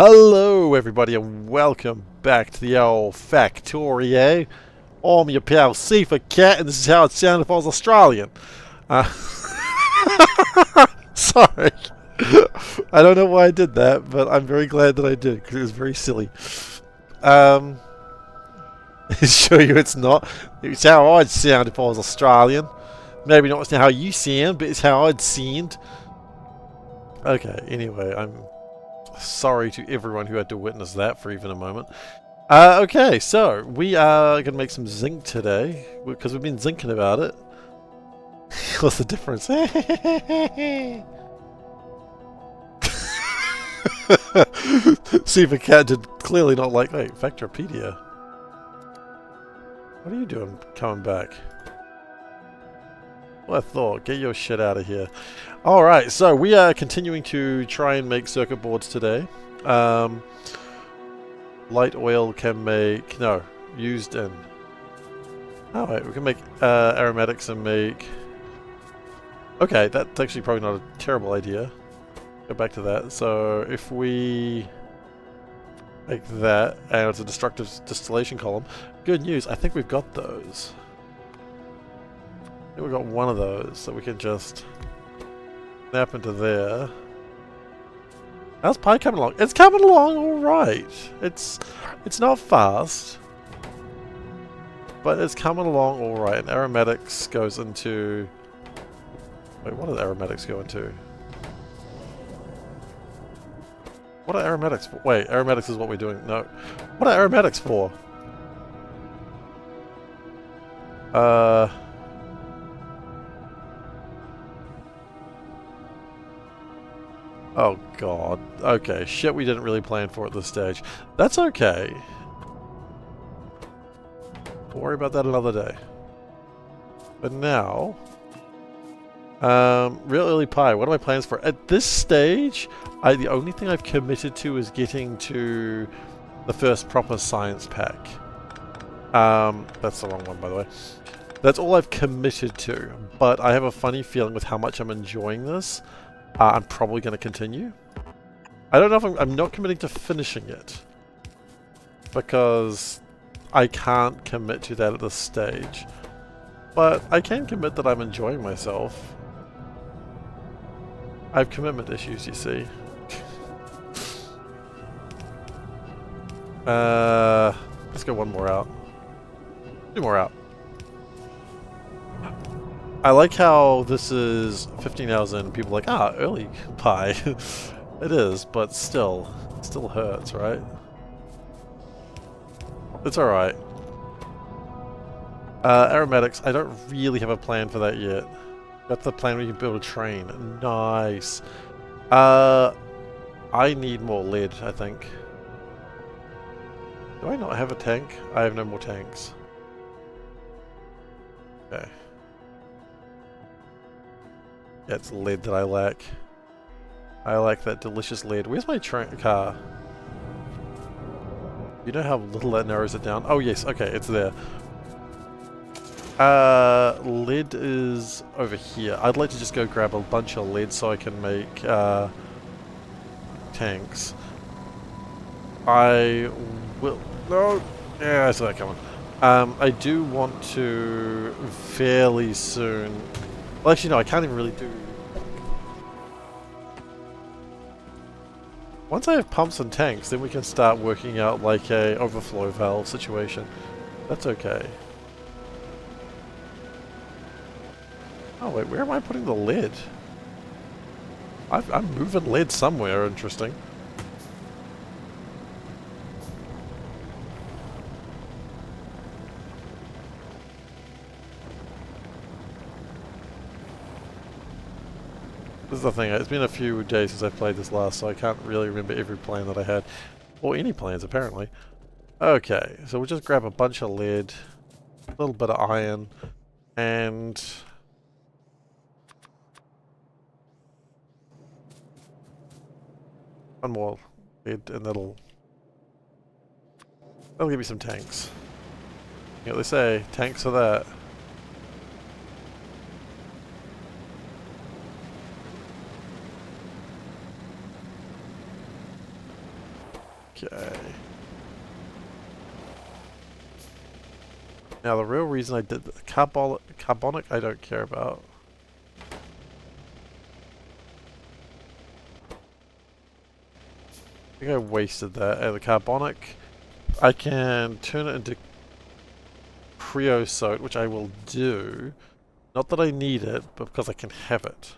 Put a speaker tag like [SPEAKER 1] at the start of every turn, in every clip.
[SPEAKER 1] Hello everybody and welcome back to the old Factorio. I'm your pal SeiferKatt and this is how it sounded if I was Australian. Uh, sorry. I don't know why I did that, but I'm very glad that I did because it was very silly. Um, Show you it's not. It's how I'd sound if I was Australian. Maybe not how you sound, but it's how I'd sound. Okay, anyway, I'm sorry to everyone who had to witness that for even a moment. Okay, so we are going to make some zinc today because we've been zinking about it. What's the difference? SeiferKatt did clearly not like. Wait, Factorio. What are you doing coming back? Well, I thought, get your shit out of here. Alright, so we are continuing to try and make circuit boards today. Light oil can make... no, used in... oh wait, we can make aromatics and make... okay, that's actually probably not a terrible idea. Go back to that. So if we make that, and it's a destructive distillation column, good news, I think we've got those. I think we've got one of those, so we can just snap into there. How's Pi coming along? It's coming along alright. It's not fast, but it's coming along alright. And aromatics goes into... wait, what does aromatics go into? What are aromatics for? Wait, aromatics is what we're doing. No. What are aromatics for? Oh god. Okay, shit we didn't really plan for at this stage. That's okay. We'll worry about that another day. But now... real early Pi, what are my plans for? At this stage, the only thing I've committed to is getting to the first proper science pack. That's the wrong one, by the way. That's all I've committed to, but I have a funny feeling with how much I'm enjoying this. I'm probably going to continue. I don't know if I'm not committing to finishing it, because I can't commit to that at this stage. But I can commit that I'm enjoying myself. I have commitment issues, you see. Let's go one more out. Two more out. I like how this is 15 hours in, people are like, ah, early Pi. It is, but still, it still hurts, right? It's alright. Aromatics, I don't really have a plan for that yet. Got the plan where you can build a train. Nice. I need more lead, I think. Do I not have a tank? I have no more tanks. Okay. Yeah, it's lead that I lack. I like that delicious lead. Where's my car? You know how little that narrows it down? Oh yes, okay, it's there. Lead is over here. I'd like to just go grab a bunch of lead so I can make tanks. I will... no! Yeah, I saw that coming. I do want to fairly soon... well, actually, no, I can't even really do... once I have pumps and tanks, then we can start working out like a overflow valve situation. That's okay. Oh wait, where am I putting the lead? I'm moving lead somewhere, interesting. This is the thing, it's been a few days since I played this last, so I can't really remember every plan that I had. Or any plans, apparently. Okay, so we'll just grab a bunch of lead, a little bit of iron, and... one more lead, and that'll give me some tanks. You know what they say, tanks are that. Okay. Now the real reason I did the carbonic I don't care about. I think I wasted that. The carbonic, I can turn it into creosote, which I will do. Not that I need it, but because I can have it.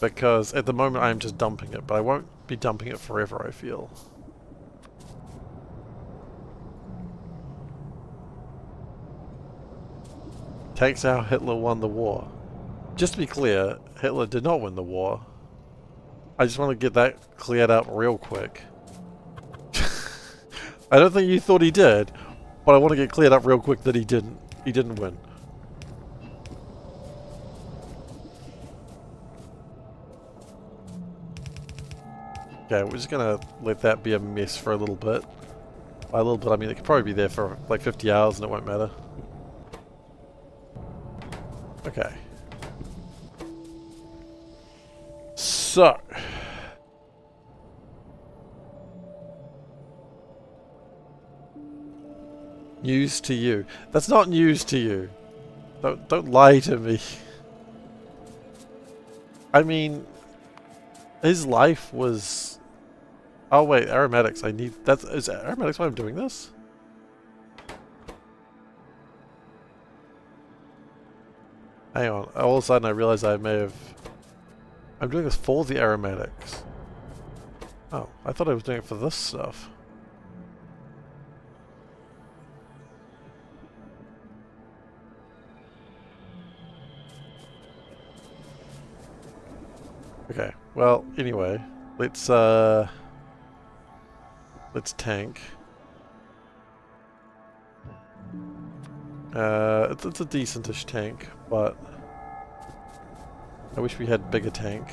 [SPEAKER 1] Because at the moment I'm just dumping it, but I won't be dumping it forever, I feel. Takes how Hitler won the war. Just to be clear, Hitler did not win the war. I just want to get that cleared up real quick. I don't think you thought he did, but I want to get cleared up real quick that he didn't. He didn't win. Okay, we're just gonna let that be a mess for a little bit. By a little bit, I mean it could probably be there for like 50 hours and it won't matter. Okay. So. News to you. That's not news to you. Don't lie to me. I mean, his life was... Oh wait, aromatics. I need... Is aromatics why I'm doing this? Hang on. All of a sudden I realized I may have... I'm doing this for the aromatics. Oh, I thought I was doing it for this stuff. Okay, well, anyway, let's tank. It's a decentish tank, but I wish we had bigger tank.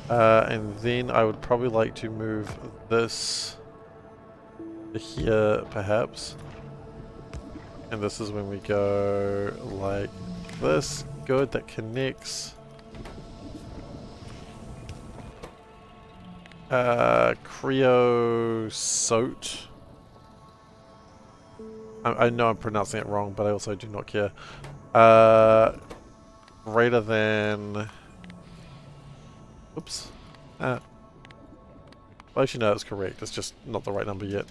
[SPEAKER 1] And then I would probably like to move this to here, perhaps. And this is when we go like this. Good, that connects. Creosote. I know I'm pronouncing it wrong, but I also do not care. Greater than... Oops. Well, actually, no, that's correct. It's just not the right number yet.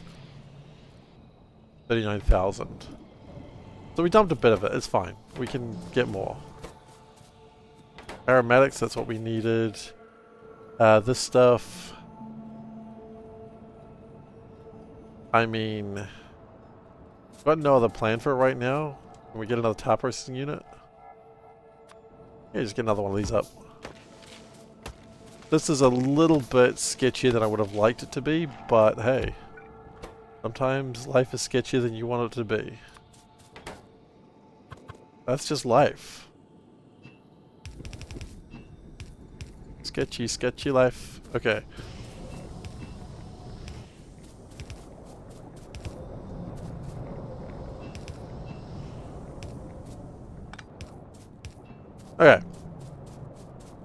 [SPEAKER 1] 39,000. So we dumped a bit of it. It's fine. We can get more. Aromatics, that's what we needed. This stuff... I mean... I've got no other plan for it right now. Can we get another tire processing unit? Yeah, just get another one of these up. This is a little bit sketchier than I would have liked it to be, but hey. Sometimes life is sketchier than you want it to be. That's just life. Sketchy, sketchy life. Okay. Okay.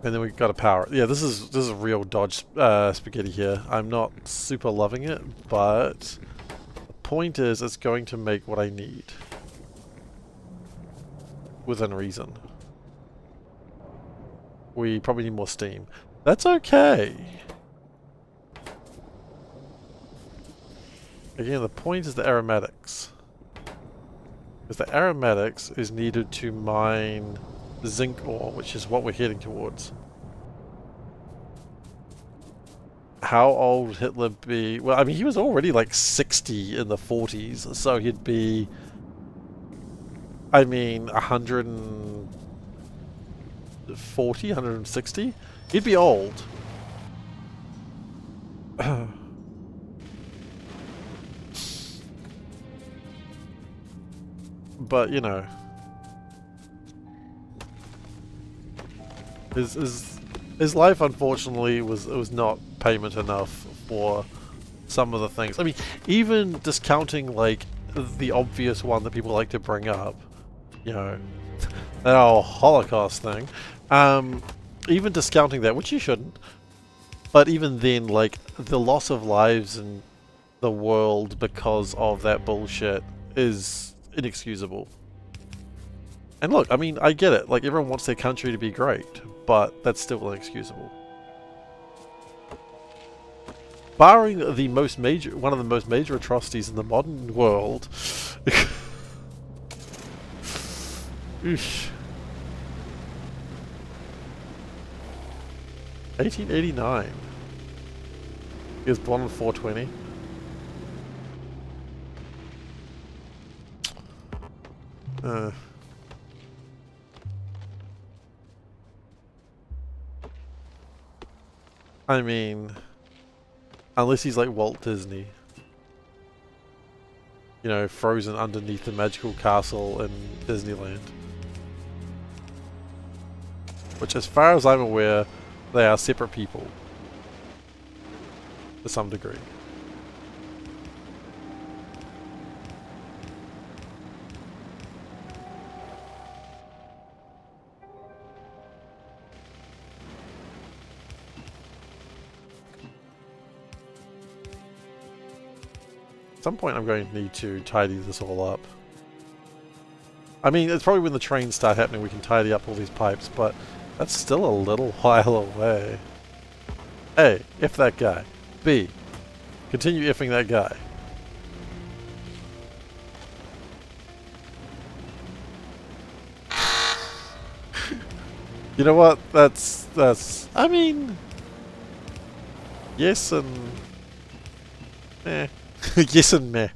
[SPEAKER 1] And then we got to power it. Yeah, this is real Dodge spaghetti here. I'm not super loving it, but the point is it's going to make what I need. Within reason. We probably need more steam. That's okay. Again, the point is the aromatics. Because the aromatics is needed to mine zinc ore, which is what we're heading towards. How old would Hitler be? Well, I mean, he was already like 60 in the 40s, so he'd be, I mean, 140, 160? He'd be old. But, you know. His life, unfortunately, was not payment enough for some of the things. I mean, even discounting, like, the obvious one that people like to bring up, you know, that whole Holocaust thing, even discounting that, which you shouldn't, but even then, like, the loss of lives in the world because of that bullshit is inexcusable. And look, I mean, I get it, like, everyone wants their country to be great, but that's still inexcusable. Barring the most major, one of the most major atrocities in the modern world. Oosh. 1889. He was born on 420. I mean, unless he's like Walt Disney. You know, frozen underneath the magical castle in Disneyland. Which, as far as I'm aware, they are separate people. To some degree. At some point I'm going to need to tidy this all up. I mean, it's probably when the trains start happening we can tidy up all these pipes, but that's still a little while away. A, F that guy. B, continue effing that guy. You know what? That's, I mean, yes and meh. Yes and meh.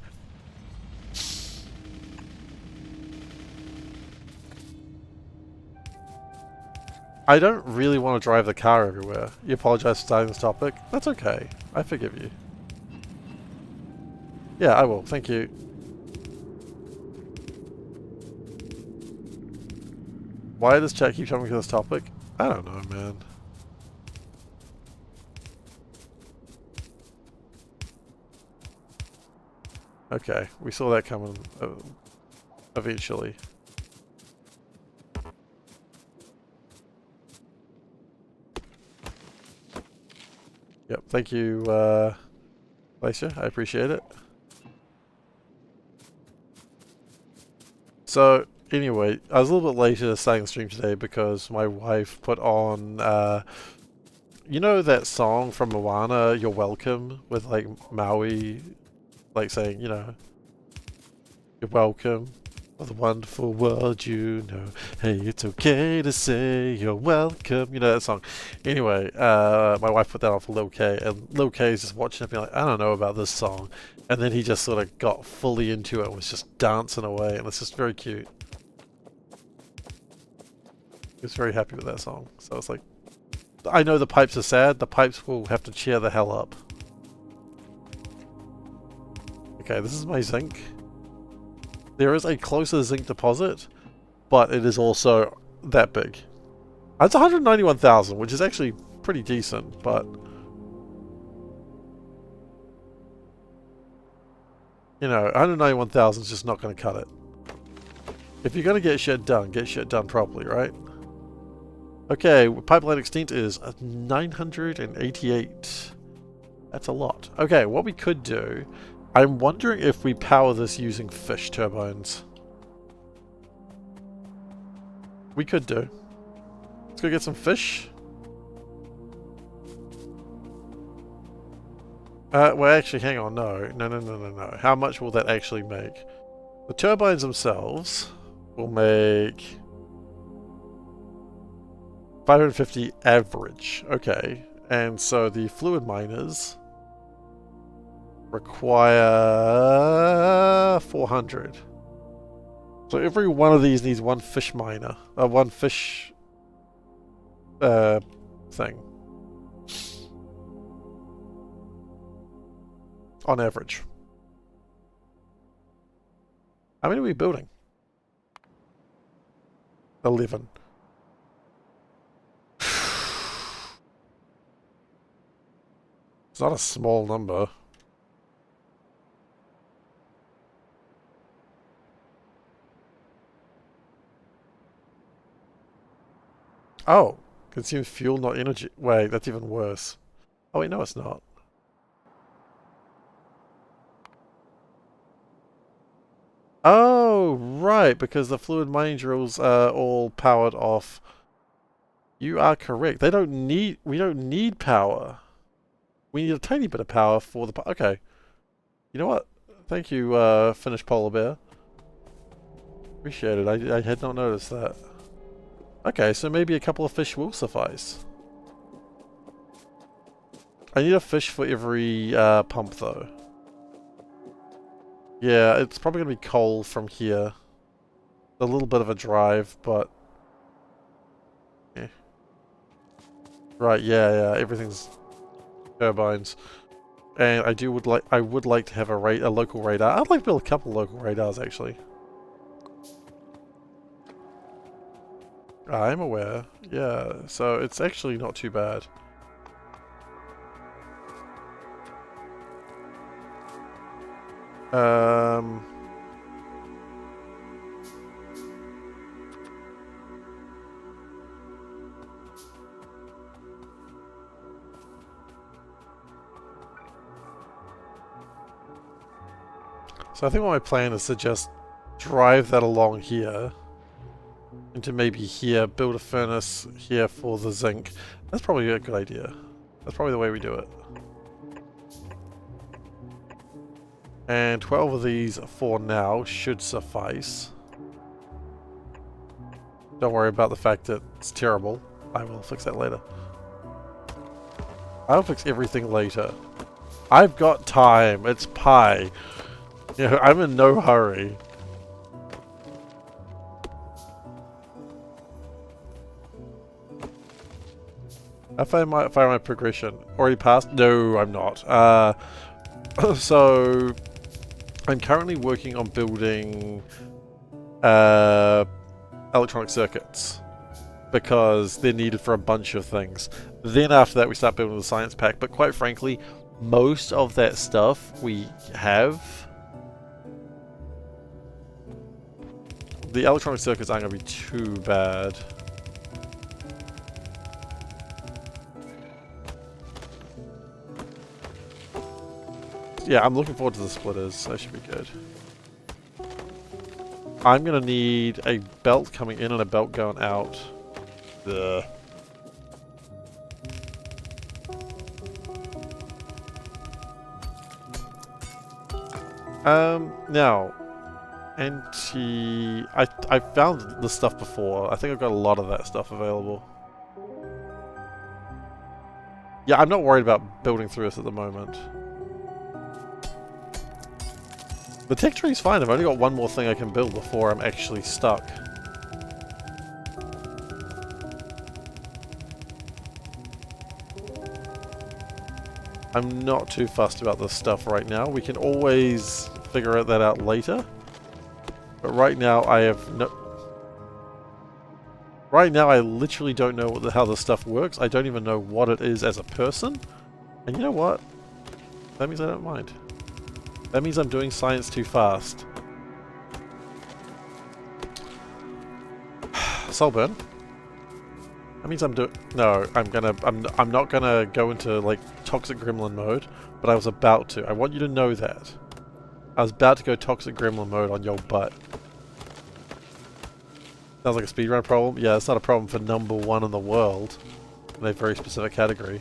[SPEAKER 1] I don't really want to drive the car everywhere. You apologize for starting this topic? That's okay. I forgive you. Yeah, I will. Thank you. Why does chat keep coming to this topic? I don't know, man. Okay, we saw that coming eventually. Yep, thank you, Glacier. I appreciate it. So, anyway, I was a little bit later starting the stream today because my wife put on, you know that song from Moana, You're Welcome, with like Maui, like saying, you know, you're welcome for the wonderful world you know. Hey, it's okay to say you're welcome. You know that song. Anyway, my wife put that on for Lil K, and Lil K is just watching it being like, I don't know about this song. And then he just sort of got fully into it and was just dancing away, and it's just very cute. He was very happy with that song. So it's like, I know the pipes are sad, the pipes will have to cheer the hell up. Okay, this is my zinc. There is a closer zinc deposit, but it is also that big. It's 191,000, which is actually pretty decent, but you know, 191,000 is just not going to cut it. If you're going to get shit done properly, right? Okay, pipeline extent is 988. That's a lot. Okay, what we could do, I'm wondering if we power this using fish turbines. We could do. Let's go get some fish. Well, actually, hang on. No. How much will that actually make? The turbines themselves will make 550 average. Okay. And so the fluid miners require 400. So every one of these needs one fish miner. One fish thing. On average. How many are we building? 11. It's not a small number. Oh, consume fuel, not energy. Wait, that's even worse. Oh wait, no it's not. Oh, right, because the fluid mining drills are all powered off. You are correct. We don't need power. We need a tiny bit of power for the... Okay. You know what? Thank you, Finnish polar bear. Appreciate it. I had not noticed that. Okay, so maybe a couple of fish will suffice. I need a fish for every pump, though. Yeah, it's probably going to be coal from here. A little bit of a drive, but... Eh. Right, yeah, everything's turbines. And I would like to have a local radar. I'd like to build a couple local radars, actually. I'm aware. Yeah, so it's actually not too bad. So I think what my plan is to just drive that along here into maybe here, build a furnace here for the zinc. That's probably a good idea. That's probably the way we do it. And 12 of these for now should suffice. Don't worry about the fact that it's terrible. I will fix that later. I'll fix everything later. I've got time. It's Pi. You know, I'm in no hurry. I find my progression. Already passed? No, I'm not. So I'm currently working on building electronic circuits because they're needed for a bunch of things. Then after that we start building the science pack, but quite frankly, most of that stuff we have. The electronic circuits aren't going to be too bad. Yeah, I'm looking forward to the splitters. That should be good. I'm going to need a belt coming in and a belt going out. Ugh. Now, I found the stuff before. I think I've got a lot of that stuff available. Yeah, I'm not worried about building through this at the moment. The tech tree's fine. I've only got one more thing I can build before I'm actually stuck. I'm not too fussed about this stuff right now. We can always figure that out later. But right now I have no... Right now I literally don't know how this stuff works. I don't even know what it is as a person. And you know what? That means I don't mind. That means I'm doing science too fast. Solburn. That means I'm doing... No, I'm not gonna go into, like, toxic gremlin mode, but I was about to. I want you to know that. I was about to go toxic gremlin mode on your butt. Sounds like a speedrun problem? Yeah, it's not a problem for #1 in the world. In a very specific category.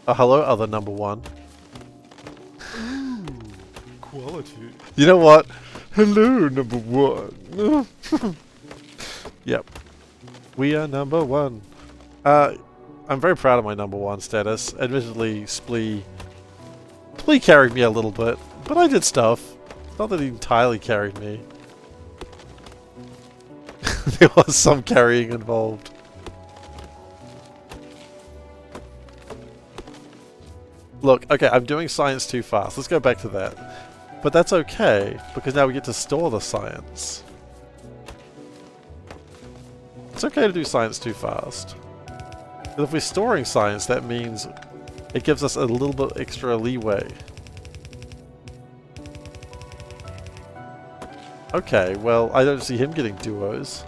[SPEAKER 1] Oh, hello, other #1.
[SPEAKER 2] Quality.
[SPEAKER 1] You know what? Hello, #1. Yep. We are #1. I'm very proud of my #1 status. Admittedly, Splee carried me a little bit, but I did stuff. Not that he entirely carried me. There was some carrying involved. Look, okay, I'm doing science too fast. Let's go back to that. But that's okay, because now we get to store the science. It's okay to do science too fast. But if we're storing science, that means it gives us a little bit extra leeway. Okay, well, I don't see him getting duos.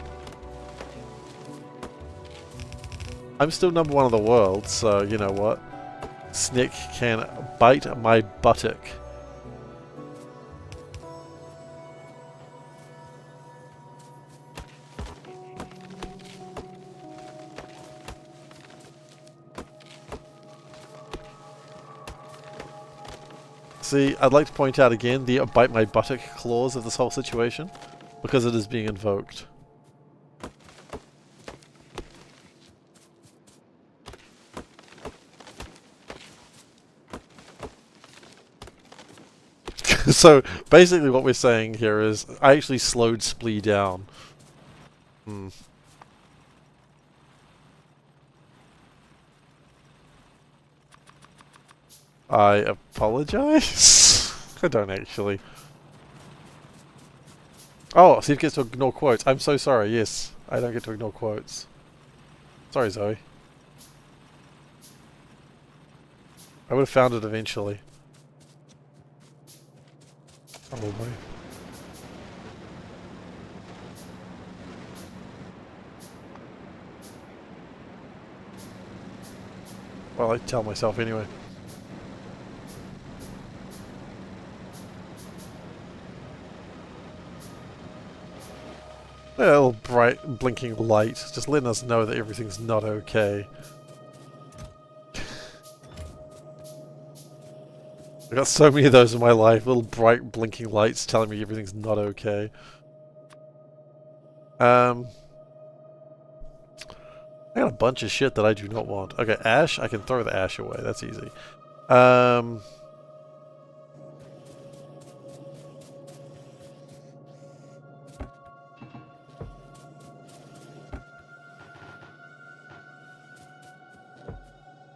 [SPEAKER 1] I'm still number one in the world, so you know what? Snick can bite my buttock. See, I'd like to point out again the bite my buttock clause of this whole situation, because it is being invoked. So, basically what we're saying here is, I actually slowed Splee down. I apologize? I don't actually. Oh, Steve gets to ignore quotes. I'm so sorry, yes. I don't get to ignore quotes. Sorry, Zoe. I would have found it eventually. Probably. Well, I tell myself anyway. A little bright blinking light, just letting us know that everything's not okay. I got so many of those in my life, little bright blinking lights telling me everything's not okay. I got a bunch of shit that I do not want. Okay, ash, I can throw the ash away, that's easy.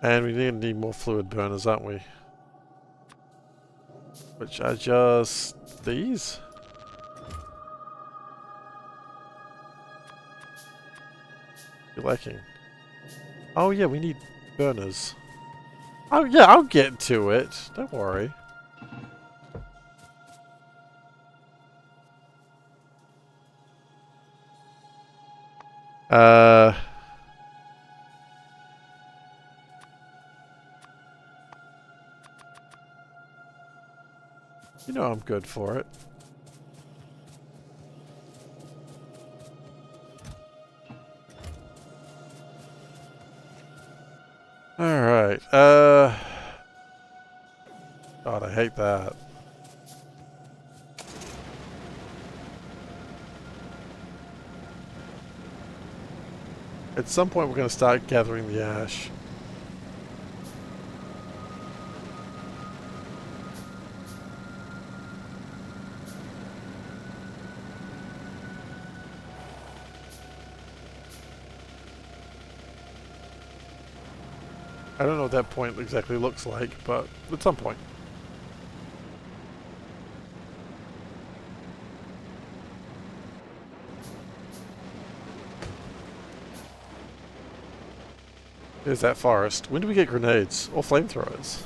[SPEAKER 1] And we need more fluid burners, aren't we? Which are just these? You're lacking. Oh yeah, we need burners. Oh yeah, I'll get to it. Don't worry. You know I'm good for it. Alright, God, I hate that. At some point we're going to start gathering the ash. I don't know what that point exactly looks like, but at some point. There's that forest. When do we get grenades? Or flamethrowers?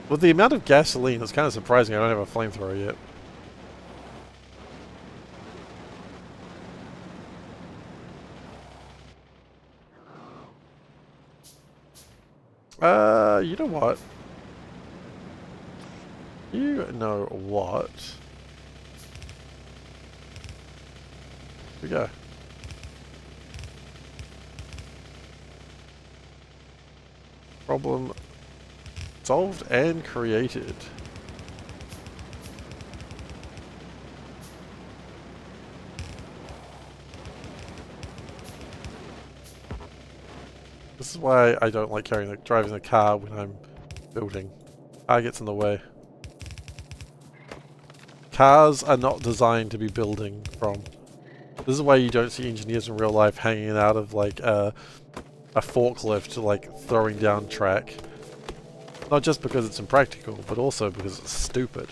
[SPEAKER 1] With the amount of gasoline, it's kind of surprising I don't have a flamethrower yet. You know what? You know what? Here we go. Problem solved and created. This is why I don't like driving the car when I'm building. Car gets in the way. Cars are not designed to be building from. This is why you don't see engineers in real life hanging out of like a forklift, like throwing down track. Not just because it's impractical, but also because it's stupid.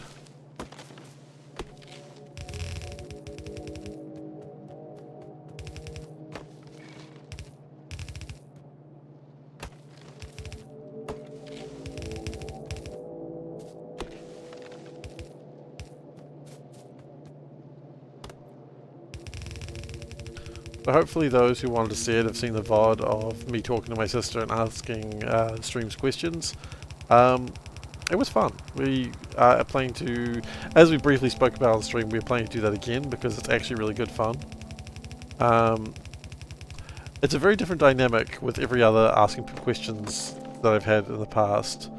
[SPEAKER 1] So hopefully those who wanted to see it have seen the VOD of me talking to my sister and asking streams questions. It was fun. We are planning to, as we briefly spoke about on stream, we're planning to do that again because it's actually really good fun. It's a very different dynamic with every other asking people questions that I've had in the past.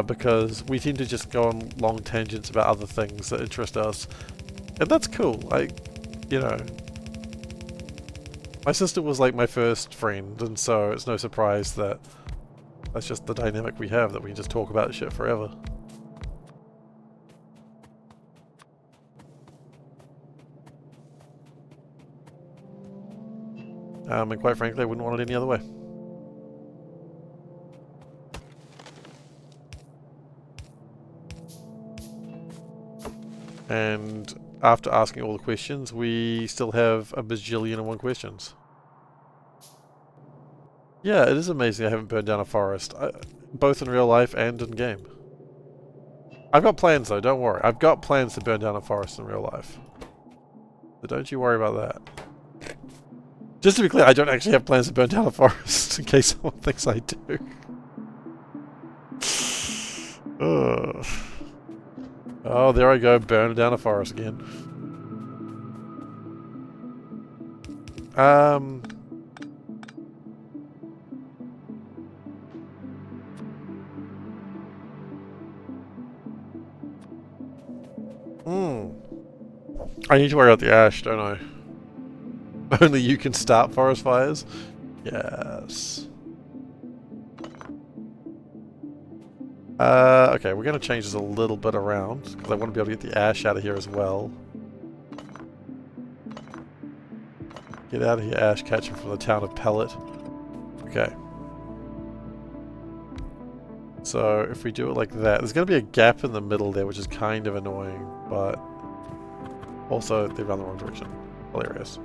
[SPEAKER 1] Because we tend to just go on long tangents about other things that interest us. And that's cool. You know, my sister was like my first friend, and so it's no surprise that that's just the dynamic we have, that we can just talk about shit forever. And quite frankly, I wouldn't want it any other way. And after asking all the questions, we still have a bajillion and one questions. Yeah, it is amazing I haven't burned down a forest, both in real life and in game. I've got plans though, don't worry. I've got plans to burn down a forest in real life. So don't you worry about that. Just to be clear, I don't actually have plans to burn down a forest, in case someone thinks I do. Ugh. Oh, there I go, burning down a forest again. I need to worry about the ash, don't I? Only you can start forest fires? Yes. Okay, we're going to change this a little bit around, because I want to be able to get the ash out of here as well. Get out of here, ash catching from the town of Pellet. Okay. So, if we do it like that, there's going to be a gap in the middle there, which is kind of annoying, but also they run the wrong direction. Hilarious.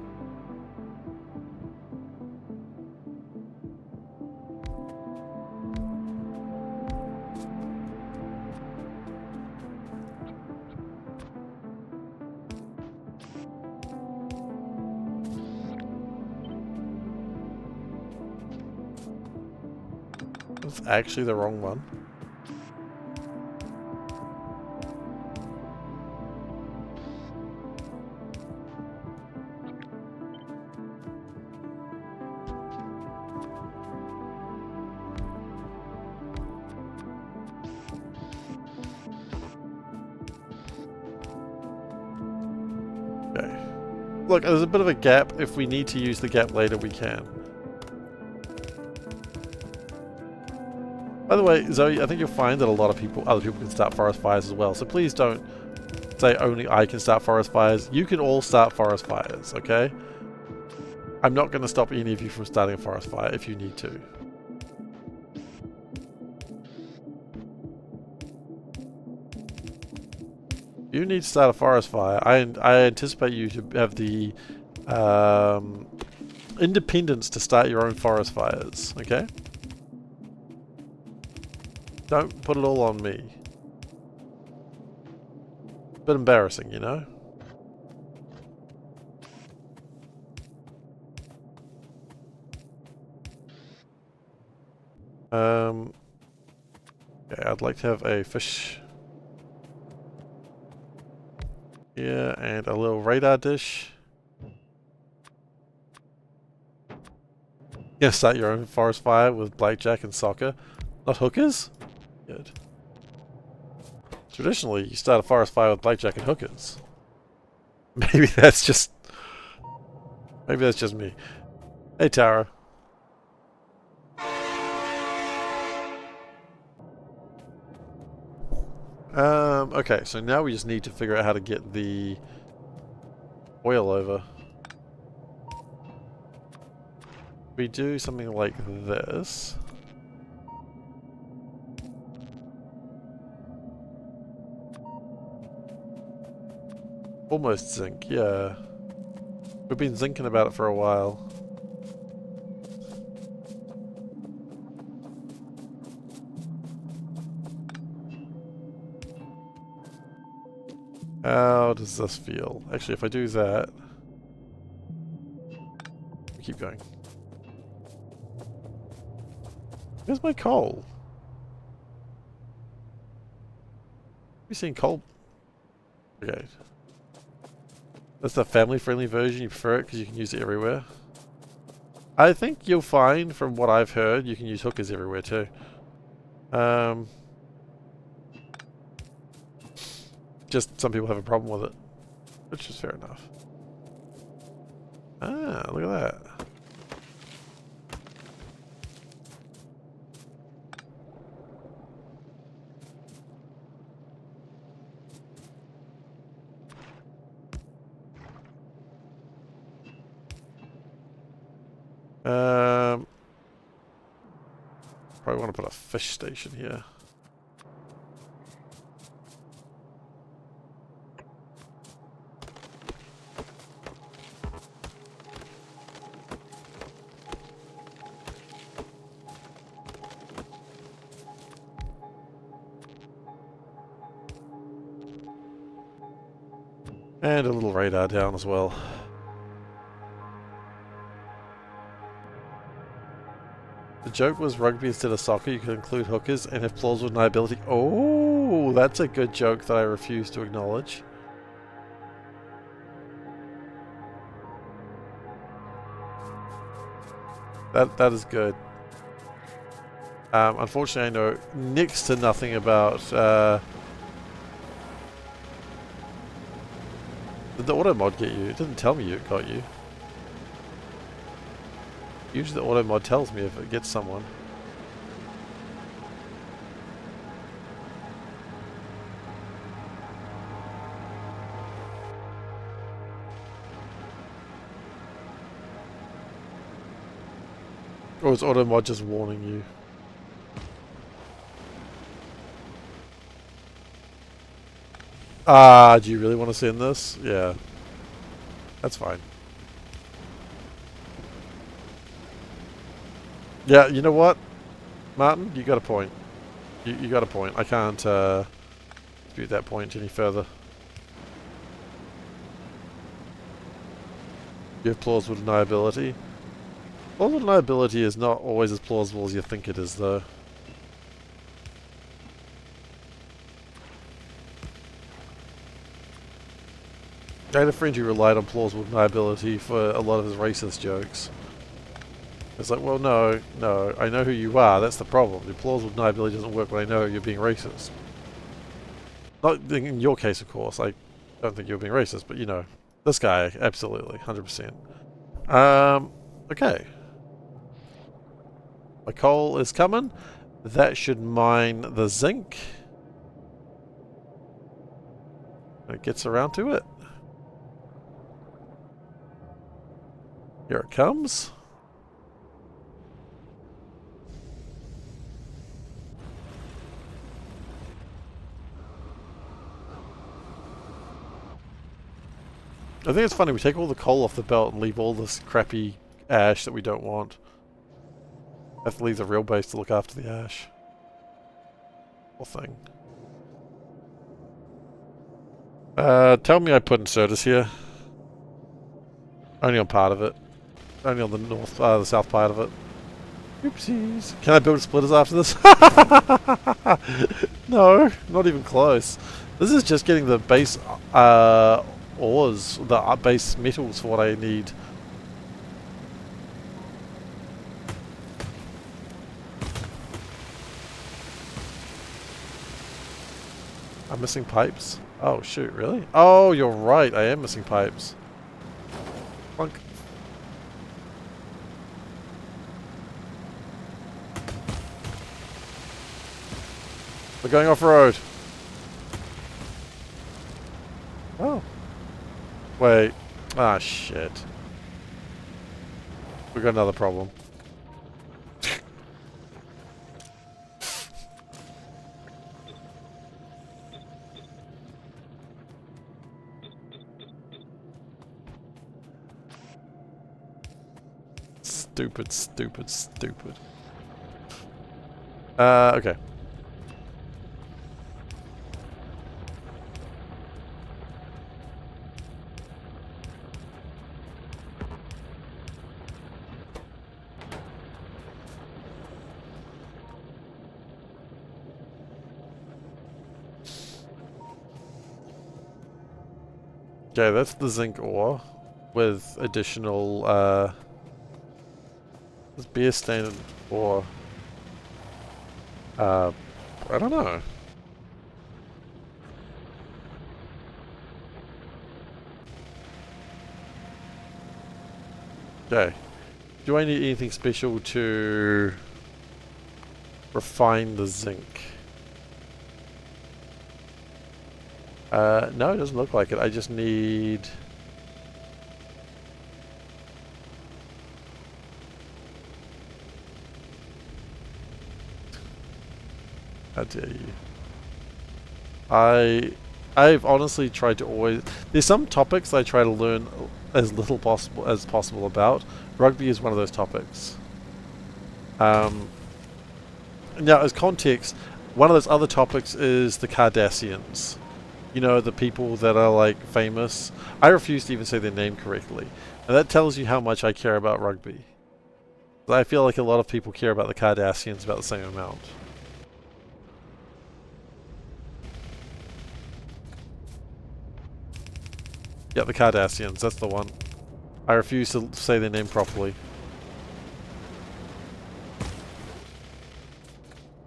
[SPEAKER 1] That's actually the wrong one. Okay. Look, there's a bit of a gap. If we need to use the gap later, we can. By the way, Zoe, I think you'll find that a lot of other people can start forest fires as well. So please don't say only I can start forest fires. You can all start forest fires, okay? I'm not going to stop any of you from starting a forest fire if you need to. You need to start a forest fire. I anticipate you to have the independence to start your own forest fires, okay? Don't put it all on me. Bit embarrassing, you know? Okay, I'd like to have a fish here and a little radar dish. You're gonna start your own forest fire with blackjack and soccer. Not hookers? Good. Traditionally, you start a forest fire with blackjack and hookers. Maybe that's just me. Hey, Tara. Okay, so now we just need to figure out how to get the oil over. We do something like this. Almost zinc, yeah. We've been zinking about it for a while. How does this feel? Actually, if I do that... keep going. Where's my coal? Have you seen coal? Okay. That's the family-friendly version. You prefer it because you can use it everywhere. I think you'll find, from what I've heard, you can use hookers everywhere too. Just some people have a problem with it, which is fair enough. Ah, look at that. Probably want to put a fish station here. And a little radar down as well. The joke was rugby instead of soccer. You could include hookers and have plausible deniability. Oh, that's a good joke that I refuse to acknowledge. That is good. Unfortunately, I know next to nothing about did the auto mod get you? It didn't tell me it got you. Usually the auto mod tells me if it gets someone. Or is auto mod just warning you? Ah, do you really want to send this? Yeah. That's fine. Yeah, you know what? Martin, you got a point. You got a point. I can't dispute that point any further. You have plausible deniability. Plausible deniability is not always as plausible as you think it is, though. I had a friend who relied on plausible deniability for a lot of his racist jokes. It's like, well, no, I know who you are, that's the problem. The plausible deniability doesn't work when I know you're being racist. Not in your case, of course, I don't think you're being racist, but you know, this guy, absolutely, 100%. Okay. My coal is coming. That should mine the zinc. It gets around to it. Here it comes. I think it's funny, we take all the coal off the belt and leave all this crappy ash that we don't want. Have to leave the real base to look after the ash. Whole thing. Tell me I put inserters here. Only on part of it. Only on the north, the south part of it. Oopsies. Can I build splitters after this? No, not even close. This is just getting the base ores, the base metals for what I need. I'm missing pipes. Oh shoot, really? Oh, you're right, I am missing pipes. Plunk. We're going off-road. Oh. Wait. Ah, shit. We got another problem. Stupid, stupid, stupid. Okay. Okay, that's the zinc ore with additional this beer standard ore. I don't know. Okay. Do I need anything special to refine the zinc? No, it doesn't look like it. I just need... How dare you. I've honestly tried to always... There's some topics I try to learn as little as possible about. Rugby is one of those topics. Now, as context, one of those other topics is the Cardassians. You know, the people that are, like, famous. I refuse to even say their name correctly. And that tells you how much I care about rugby. I feel like a lot of people care about the Cardassians about the same amount. Yeah, the Cardassians, that's the one. I refuse to say their name properly.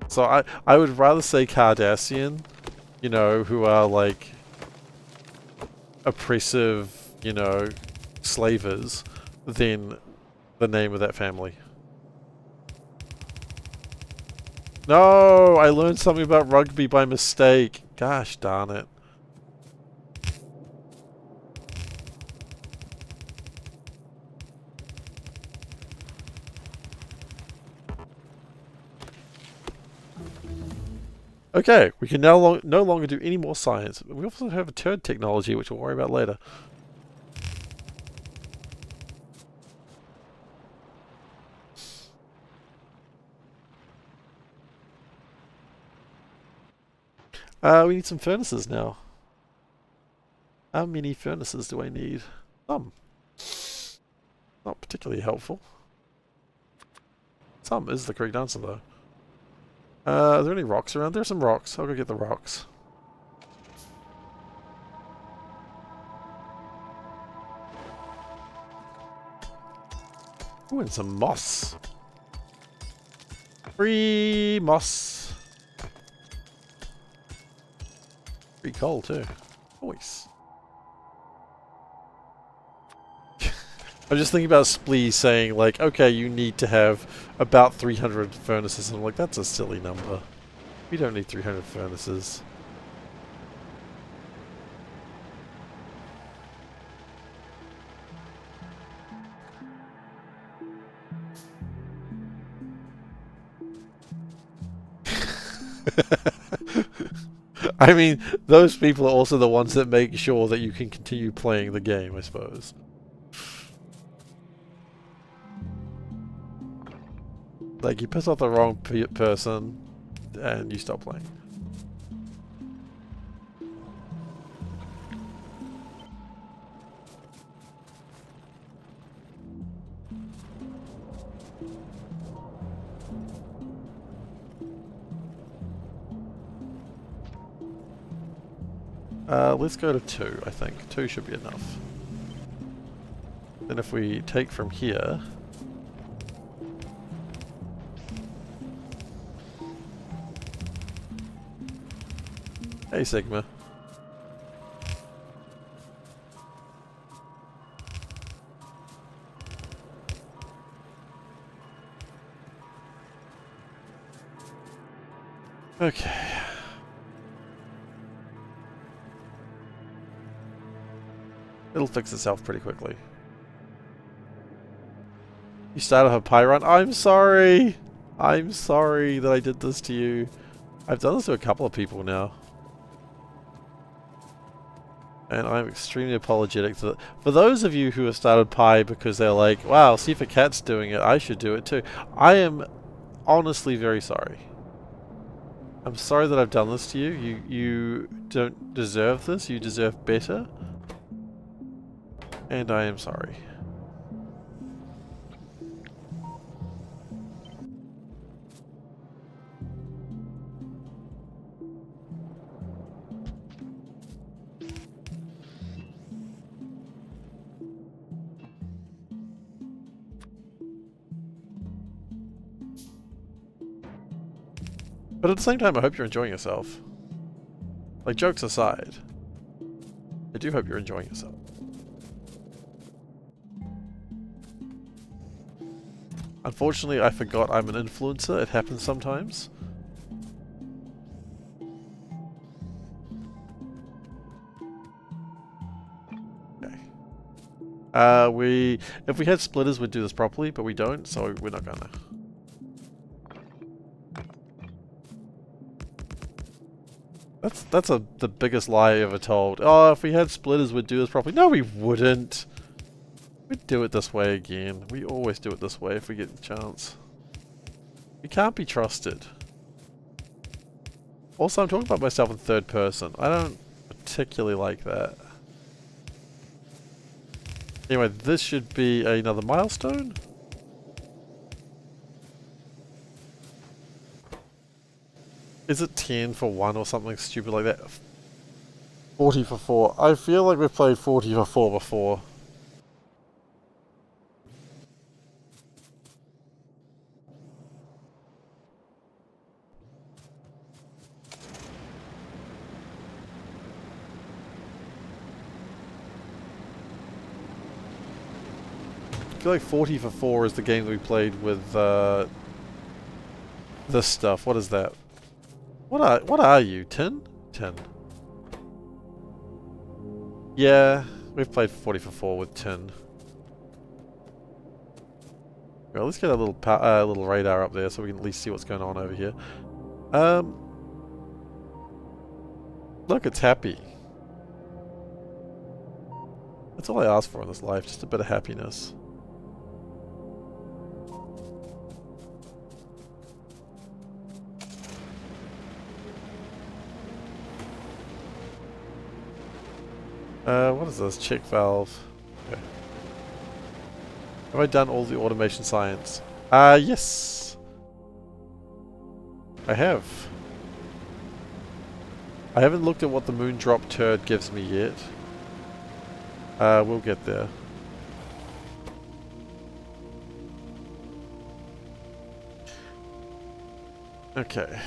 [SPEAKER 1] So I would rather say Cardassian, you know, who are like oppressive, you know, slavers, than the name of that family. No, I learned something about rugby by mistake. Gosh darn it. Okay, we can now no longer do any more science. We also have a turd technology, which we'll worry about later. We need some furnaces now. How many furnaces do I need? Some. Not particularly helpful. Some is the correct answer, though. Are there any rocks around? There's some rocks. I'll go get the rocks. Ooh, and some moss. Free moss. Free coal, too. Nice. I'm just thinking about Splee saying, like, okay, you need to have about 300 furnaces. And I'm like, that's a silly number. We don't need 300 furnaces. I mean, those people are also the ones that make sure that you can continue playing the game, I suppose. Like, you piss off the wrong person, and you stop playing. Let's go to 2, I think. 2 should be enough. Then if we take from here... Hey, Sigma. Okay. It'll fix itself pretty quickly. You started a pie run? I'm sorry! I'm sorry that I did this to you. I've done this to a couple of people now. And I'm extremely apologetic for that. For those of you who have started Pi because they're like, wow, SeiferKatt's doing it, I should do it too. I am honestly very sorry. I'm sorry that I've done this to you. You don't deserve this. You deserve better. And I am sorry. But at the same time, I hope you're enjoying yourself. Like, jokes aside, I do hope you're enjoying yourself. Unfortunately, I forgot I'm an influencer. It happens sometimes. Okay. If we had splitters, we'd do this properly, but we don't, so we're not gonna. That's the biggest lie I ever told. Oh, if we had splitters, we'd do this properly. No, we wouldn't. We'd do it this way again. We always do it this way if we get the chance. We can't be trusted. Also, I'm talking about myself in third person. I don't particularly like that. Anyway, this should be another milestone. Is it 10 for 1 or something stupid like that? 40 for 4. I feel like we've played 40 for 4 before. I feel like 40 for 4 is the game that we played with this stuff. What is that? What are you? Tin? Tin. Yeah, we've played 40 for 4 with tin. Well, let's get a little radar up there so we can at least see what's going on over here. Look, it's happy. That's all I ask for in this life, just a bit of happiness. What is this? Check valve. Okay. Have I done all the automation science? Yes. I have. I haven't looked at what the moon drop turd gives me yet. We'll get there. Okay.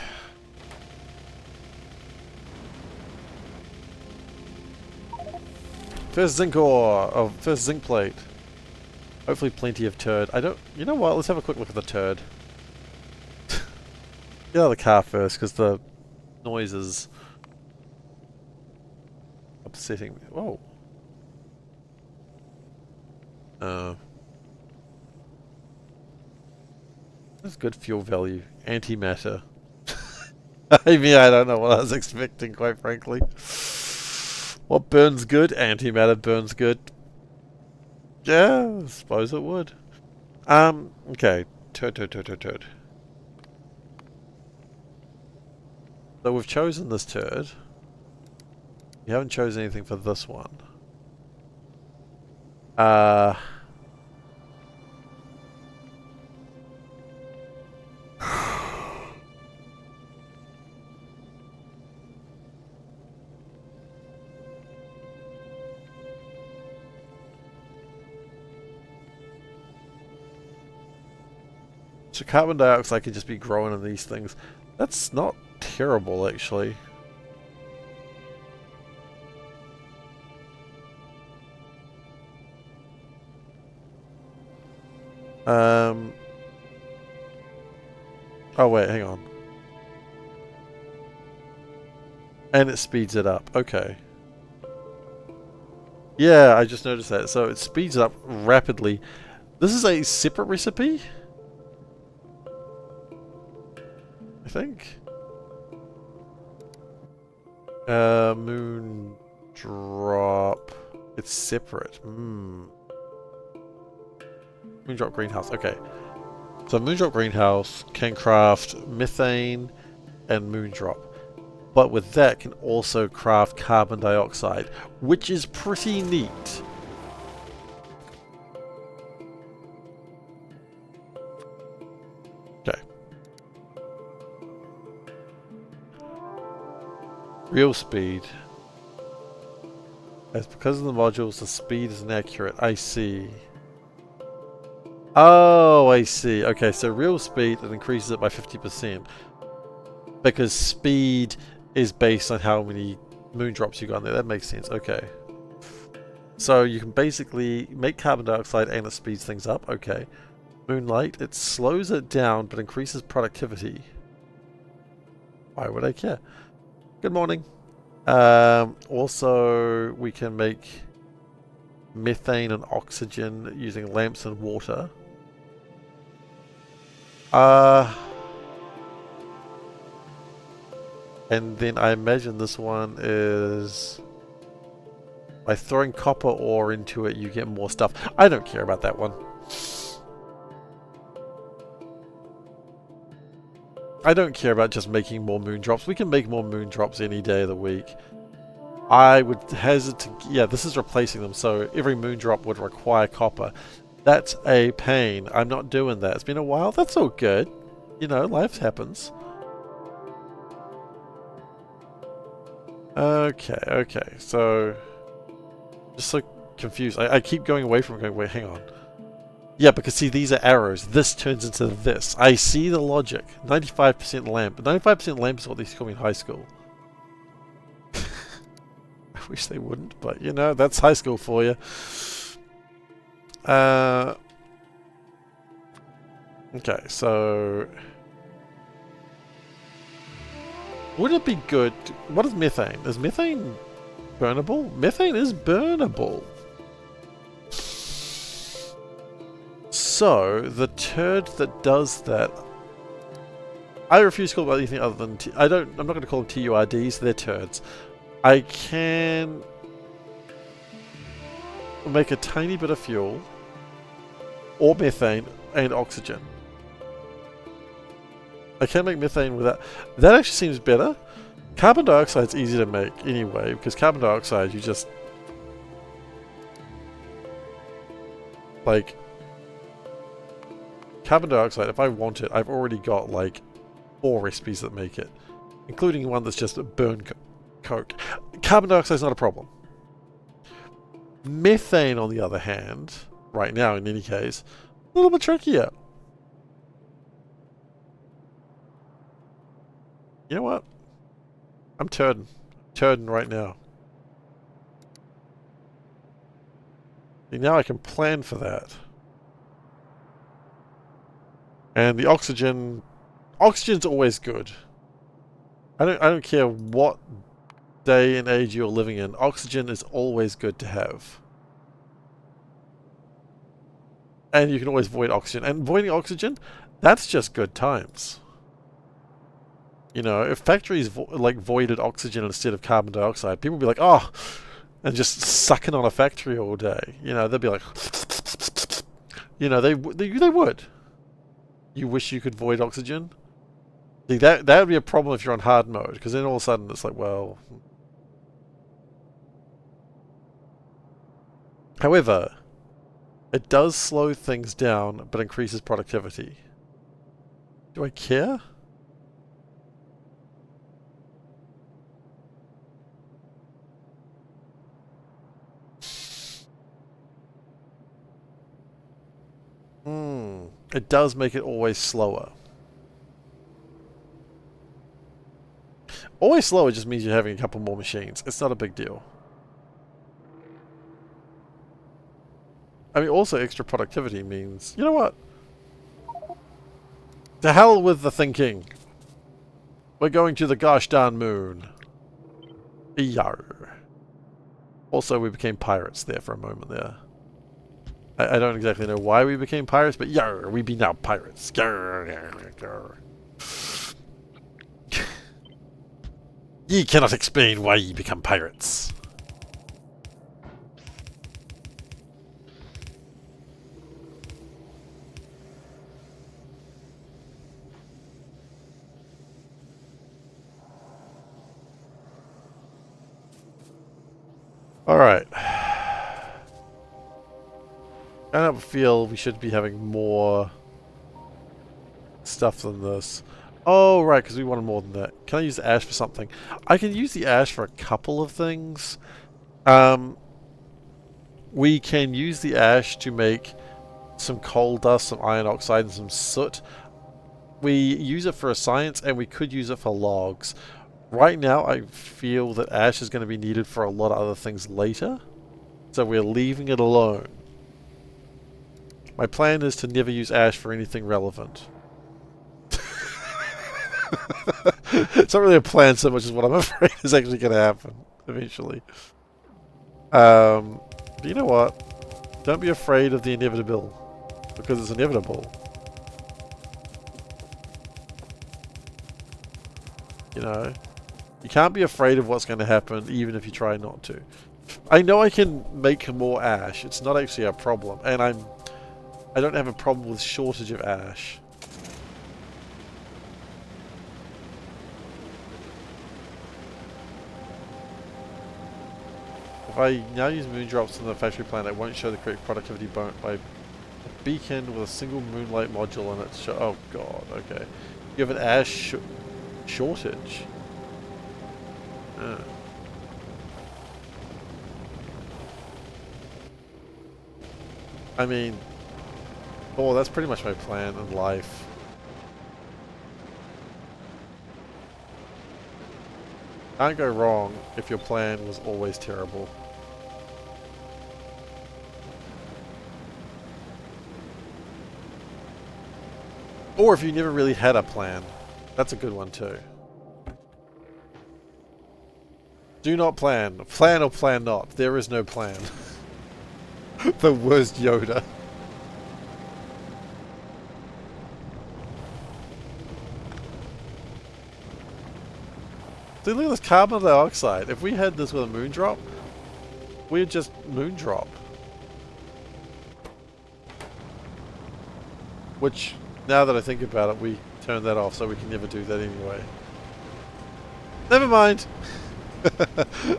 [SPEAKER 1] First zinc ore, first zinc plate. Hopefully plenty of turd. You know what, let's have a quick look at the turd. Get out of the car first, because the noise is upsetting me. Whoa. That's good fuel value. Antimatter. I mean, I don't know what I was expecting, quite frankly. What burns good? Antimatter burns good. Yeah, I suppose it would. Okay. Turd. So we've chosen this turd. We haven't chosen anything for this one. So carbon dioxide could just be growing in these things. That's not terrible, actually. Oh wait, hang on. And it speeds it up. Okay. Yeah, I just noticed that. So it speeds up rapidly. This is a separate recipe? I think. Moon drop. It's separate. Moon drop greenhouse. Okay. So moon drop greenhouse can craft methane and moon drop. But with that can also craft carbon dioxide, which is pretty neat. Okay. Real speed. As because of the modules, the speed is inaccurate. I see. Oh, I see. Okay, so real speed, it increases it by 50%. Because speed is based on how many moon drops you got in there. That makes sense. Okay. So you can basically make carbon dioxide and it speeds things up. Okay. Moonlight, it slows it down but increases productivity. Why would I care? Good morning. Also, we can make methane and oxygen using lamps and water. And then I imagine this one is... by throwing copper ore into it, you get more stuff. I don't care about that one. I don't care about just making more moon drops. We can make more moon drops any day of the week. I would hesitate to... yeah, this is replacing them, so every moon drop would require copper. That's a pain. I'm not doing that. It's been a while. That's all good. You know, life happens. Okay, so... just so confused. I keep going away from it, going, wait, hang on. Yeah, because see, these are arrows. This turns into this. I see the logic. 95% lamp. 95% lamp is what they used to call me in high school. I wish they wouldn't, but you know, that's high school for you. Okay, so... would it be good... what is methane? Is methane burnable? Methane is burnable. So, the turd that does that... I refuse to call them anything other than... I'm not going to call them TURDs, they're turds. I can... make a tiny bit of fuel, or methane, and oxygen. I can make methane with that. That actually seems better. Carbon dioxide is easy to make anyway, because carbon dioxide, you just... like... carbon dioxide, if I want it, I've already got like 4 recipes that make it, including one that's just burn coke. Carbon dioxide is not a problem. Methane, on the other hand, right now in any case, a little bit trickier. You know what? I'm turding. Turding right now. See, now I can plan for that. And the oxygen's always good. I don't care what day and age you're living in. Oxygen is always good to have. And you can always void oxygen. And voiding oxygen, that's just good times. You know, if factories voided oxygen instead of carbon dioxide, people would be like, oh, and just sucking on a factory all day. You know, they'd be like, you know, they would. You wish you could void oxygen? See, that would be a problem if you're on hard mode, because then all of a sudden it's like, well... However, it does slow things down, but increases productivity. Do I care? It does make it always slower. Always slower just means you're having a couple more machines. It's not a big deal. I mean, also extra productivity means... you know what? To hell with the thinking. We're going to the gosh darn moon. Yar. Also, we became pirates there for a moment there. I don't exactly know why we became pirates, but yar, we be now pirates. Yar, yar, yar. Ye cannot explain why ye become pirates. Alright. I don't feel we should be having more stuff than this. Oh, right, because we wanted more than that. Can I use the ash for something? I can use the ash for a couple of things. We can use the ash to make some coal dust, some iron oxide, and some soot. We use it for a science, and we could use it for logs. Right now, I feel that ash is going to be needed for a lot of other things later. So we're leaving it alone. My plan is to never use ash for anything relevant. It's not really a plan so much as what I'm afraid is actually going to happen eventually. But you know what? Don't be afraid of the inevitable, because it's inevitable. You know, you can't be afraid of what's going to happen, even if you try not to. I know I can make more ash. It's not actually a problem, and I don't have a problem with shortage of ash. If I now use moondrops in the factory plant, it won't show the correct productivity by a beacon with a single moonlight module in it. Oh god, okay. You have an ash shortage. I mean, oh, that's pretty much my plan in life. Can't go wrong if your plan was always terrible. Or if you never really had a plan. That's a good one too. Do not plan. Plan or plan not. There is no plan. The worst Yoda. Dude, look at this carbon dioxide. If we had this with a moondrop, we'd just moondrop. Which, now that I think about it, we turned that off so we can never do that anyway. Never mind!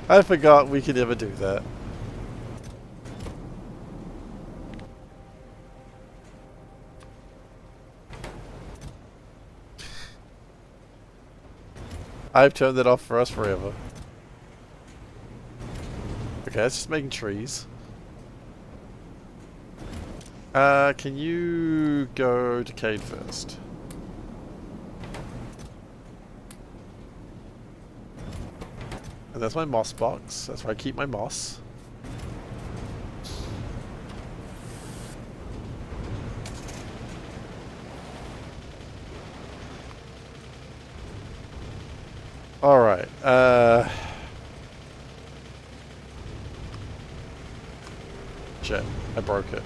[SPEAKER 1] I forgot we can never do that. I've turned that off for us forever. Okay, that's just making trees. Can you go to Cade first? And that's my moss box. That's where I keep my moss. Alright, shit, I broke it.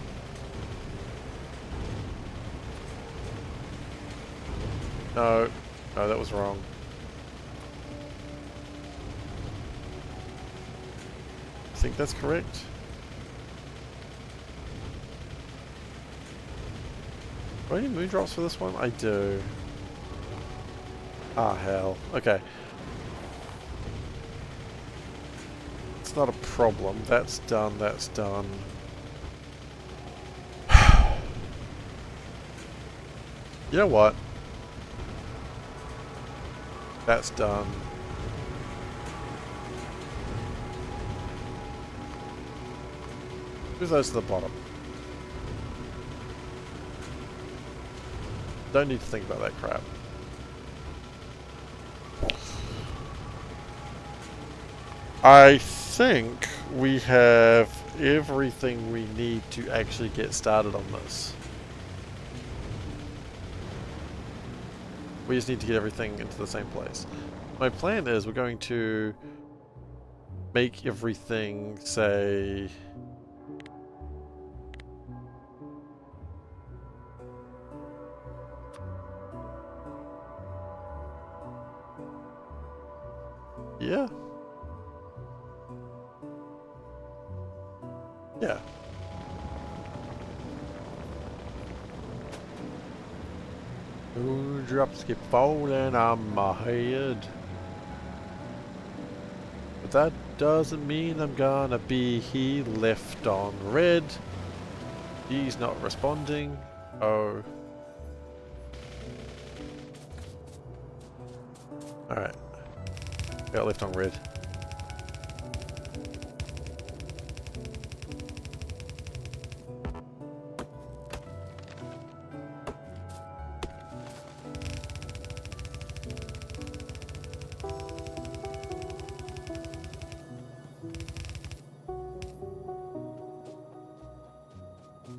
[SPEAKER 1] No, no, that was wrong. I think that's correct. Do I need moondrops for this one? I do. Ah, hell. Okay. It's not a problem. That's done, that's done. You know what? That's done. Move those to the bottom. Don't need to think about that crap. I think we have everything we need to actually get started on this. We just need to get everything into the same place. My plan is we're going to make everything, say... Yeah. Yeah. Drops keep falling on my head. But that doesn't mean I'm gonna be left on red. He's not responding. Oh. Alright. Got left on red.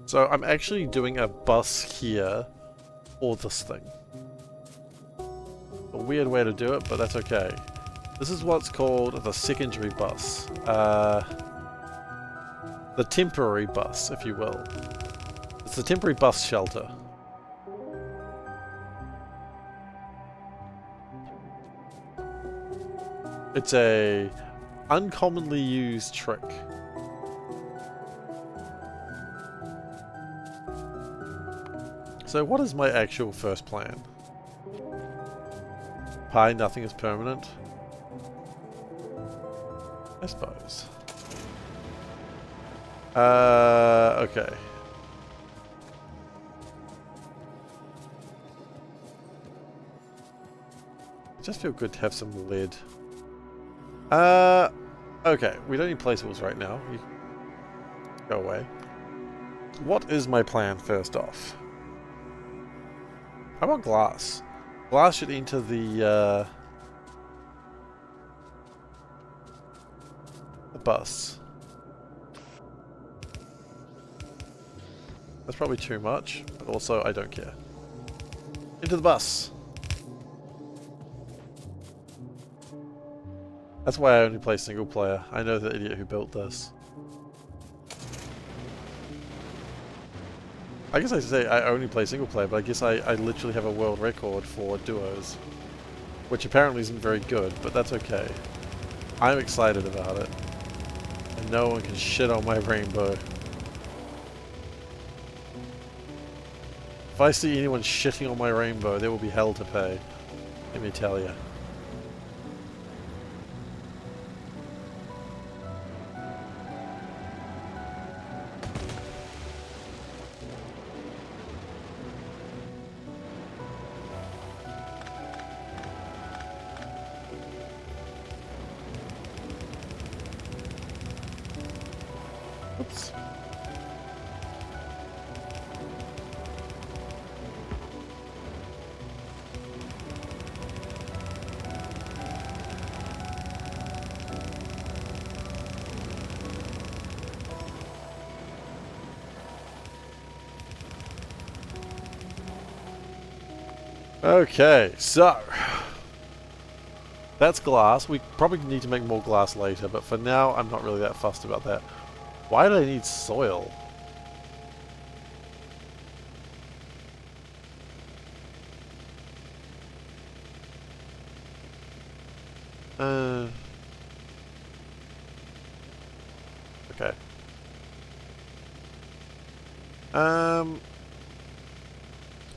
[SPEAKER 1] So I'm actually doing a bus here for this thing. A weird way to do it, but that's okay. This is what's called the secondary bus. The temporary bus, if you will. It's the temporary bus shelter. It's a uncommonly used trick. So what is my actual first plan? Pi, nothing is permanent. I suppose. Okay. It just feel good to have some lead. Okay. We don't need placeables right now. You go away. What is my plan first off? How about glass? Glass should enter the bus. That's probably too much, but also I don't care. Into the bus! That's why I only play single player. I know the idiot who built this. I guess I say I only play single player, but I guess I literally have a world record for duos. Which apparently isn't very good, but that's okay. I'm excited about it. And no one can shit on my rainbow. If I see anyone shitting on my rainbow, there will be hell to pay. Let me tell you. Oops. Okay, so that's glass. We probably need to make more glass later, but for now I'm not really that fussed about that. Why do I need soil? Okay.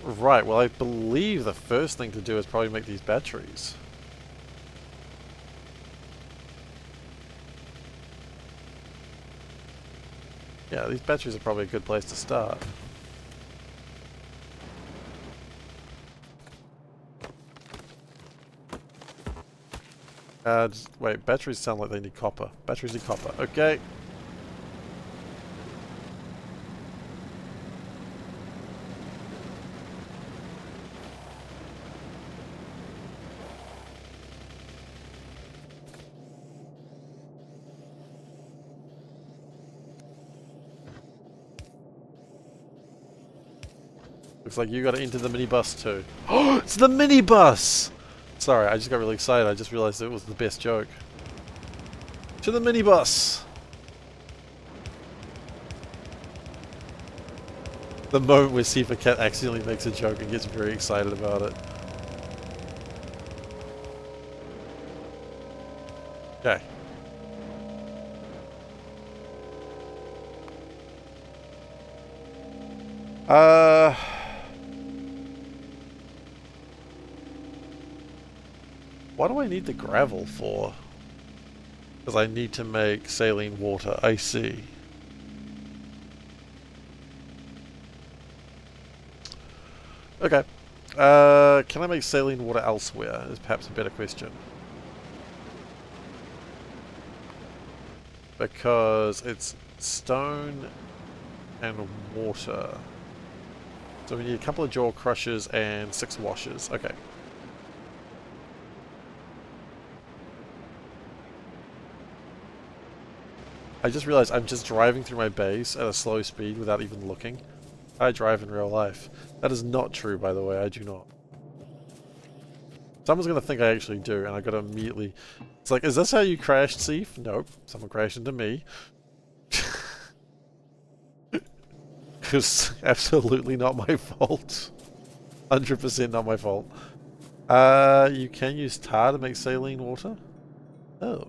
[SPEAKER 1] Right, well I believe the first thing to do is probably make these batteries. Yeah, these batteries are probably a good place to start. Wait, batteries sound like they need copper. Batteries need copper, okay. Looks like you gotta enter the minibus too. Oh, it's the minibus! Sorry, I just got really excited. I just realized it was the best joke. To the minibus! The moment where SeiferKatt accidentally makes a joke and gets very excited about it. Okay. What do I need the gravel for? Because I need to make saline water, I see. Okay. Can I make saline water elsewhere? Is perhaps a better question. Because it's stone and water. So we need a couple of jaw crushers and 6 washers. Okay. I just realized I'm just driving through my base at a slow speed without even looking. I drive in real life. That is not true, by the way. I do not. Someone's going to think I actually do, and I got to immediately... It's like, is this how you crashed, Seif? Nope. Someone crashed into me. It's absolutely not my fault. 100% not my fault. You can use tar to make saline water? Oh.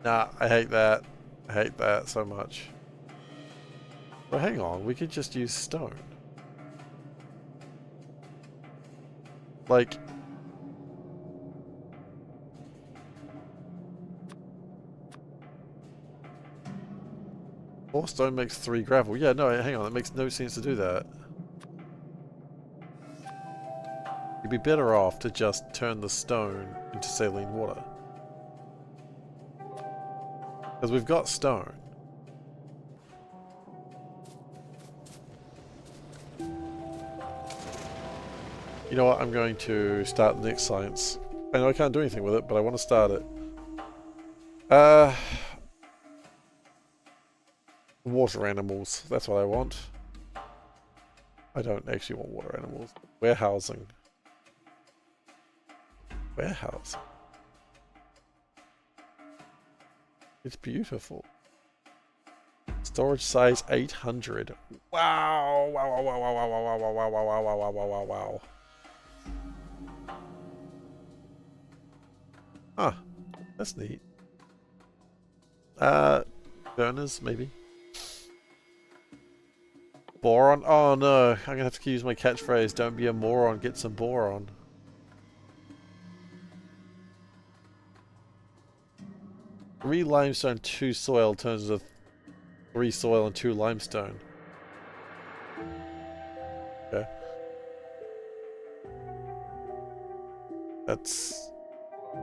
[SPEAKER 1] Nah, I hate that. I hate that so much. But hang on, we could just use stone. Like... Four stone makes 3 gravel. Yeah, no, hang on, it makes no sense to do that. You'd be better off to just turn the stone into saline water. Because we've got stone. You know what, I'm going to start the next science. I know I can't do anything with it, but I want to start it. Water animals, that's what I want. I don't actually want water animals. Warehousing. Warehousing. It's beautiful. Storage size 800. Wow! Wow! Wow! Wow! Wow! Wow! Wow! Wow! Wow! Wow! Wow! Wow! Wow! Wow! Wow! Huh. That's neat. Burners maybe. Boron? Oh no! I'm gonna have to use my catchphrase. Don't be a moron. Get some boron. 3 limestone, 2 soil turns into 3 soil and 2 limestone. Okay. That's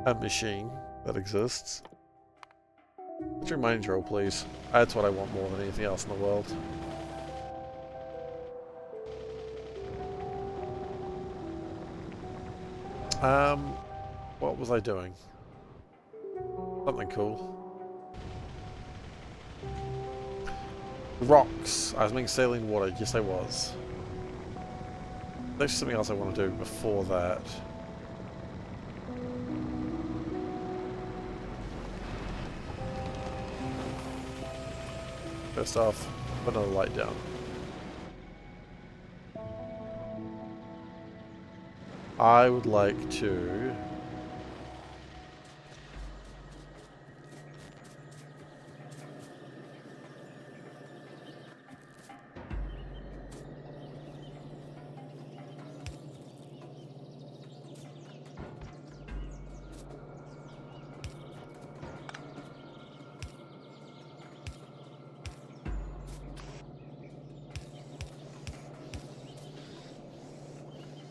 [SPEAKER 1] a machine that exists. Let's remind roll, please. That's what I want more than anything else in the world. What was I doing? Something cool. Rocks. I was making saline water. Yes, I was. There's something else I want to do before that. First off, put another light down. I would like to...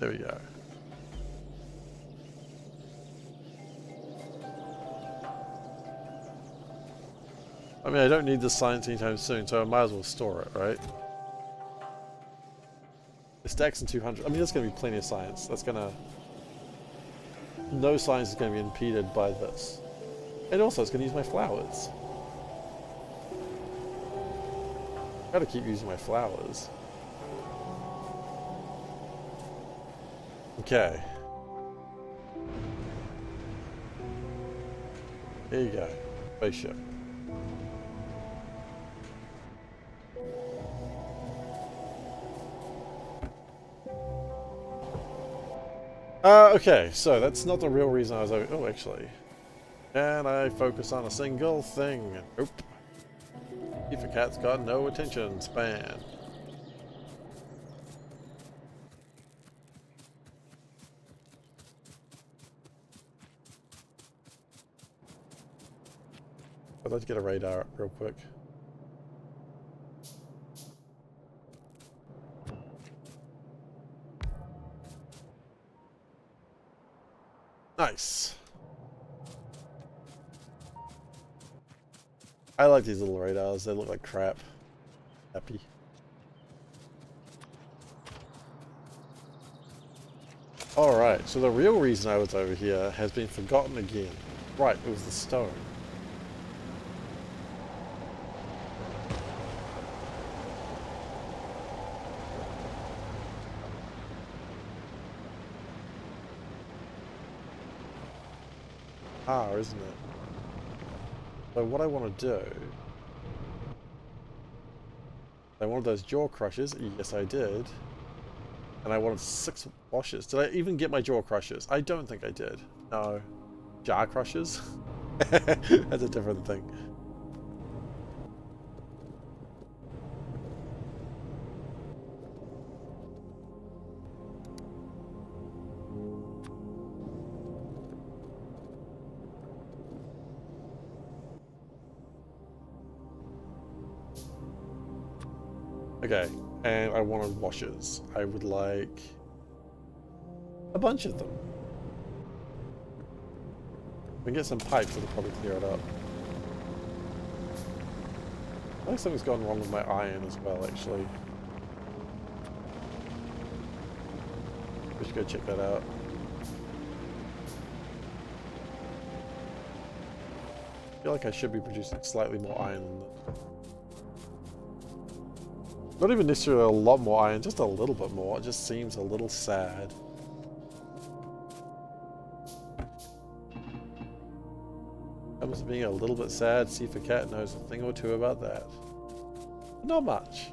[SPEAKER 1] There we go. I mean, I don't need this science anytime soon, so I might as well store it, right? It stacks in 200. I mean, there's going to be plenty of science. That's going to... No science is going to be impeded by this. And also, it's going to use my flowers. Gotta keep using my flowers. Okay. Here you go. Spaceship. Okay, so that's not the real reason I was over... Oh, actually. Can I focus on a single thing? Nope. SeiferKatt's got no attention span. I'd like to get a radar up real quick. Nice. I like these little radars. They look like crap. Happy. Alright, so the real reason I was over here has been forgotten again. Right, it was the stone. Ah, isn't it? So what I want to do... I wanted those jaw crushers. Yes, I did. And I wanted 6 washers. Did I even get my jaw crushers? I don't think I did. No. Jar crushers? That's a different thing. Okay, and I wanted washers. I would like a bunch of them. We can get some pipes, it'll probably clear it up. I think something's gone wrong with my iron as well, actually. We should go check that out. I feel like I should be producing slightly more iron than this. Not even necessarily a lot more iron, just a little bit more. It just seems a little sad. Comes to being a little bit sad, SeiferKatt knows a thing or two about that. Not much.